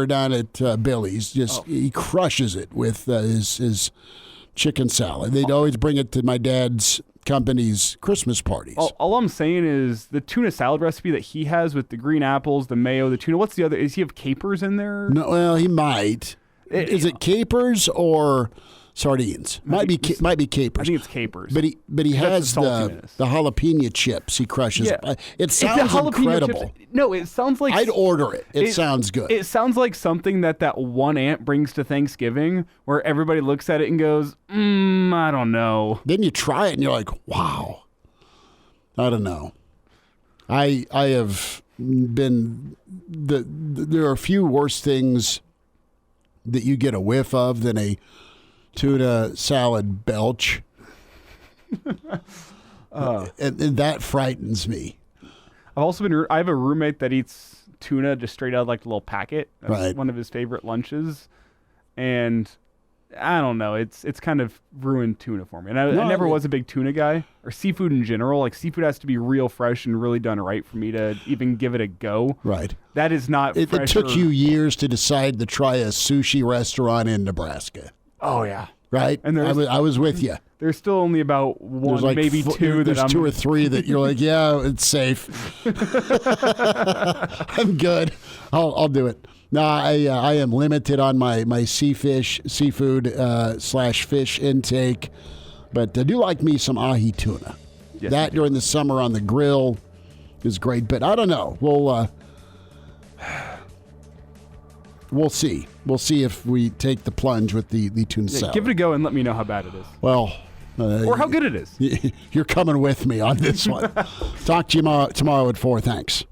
down at Billy's, he crushes it with his chicken salad. They'd always bring it to my dad's company's Christmas parties. All I'm saying is the tuna salad recipe that he has with the green apples, the mayo, the tuna, what's the other? Does he have capers in there? No, well, he might. Is it capers or... sardines? Might be capers. I think it's capers. But he has the jalapeno chips. He crushes. Yeah. It sounds incredible. Chips. No, it sounds like I'd order it. It sounds good. It sounds like something that one aunt brings to Thanksgiving, where everybody looks at it and goes, I don't know. Then you try it and you're like, wow. I don't know. I have been there are a few worse things that you get a whiff of than a tuna salad belch. And that frightens me. I've also I have a roommate that eats tuna just straight out of like the little packet. That's Right. one of his favorite lunches. And I don't know. It's kind of ruined tuna for me. And I never was a big tuna guy or seafood in general. Like seafood has to be real fresh and really done right for me to even give it a go. Right. That is not fresh. It took you years to decide to try a sushi restaurant in Nebraska. Oh, yeah. Right? And I was with you. There's still only about one, Like maybe two. There's 2 or 3 that you're like, yeah, it's safe. I'm good. I'll do it. No, I am limited on my seafood / fish intake, but I do like me some ahi tuna. Yes, that during the summer on the grill is great, but I don't know. We'll see. We'll see if we take the plunge with the tuna salad. Give it a go and let me know how bad it is. Well, or how good it is. You're coming with me on this one. Talk to you tomorrow at 4. Thanks.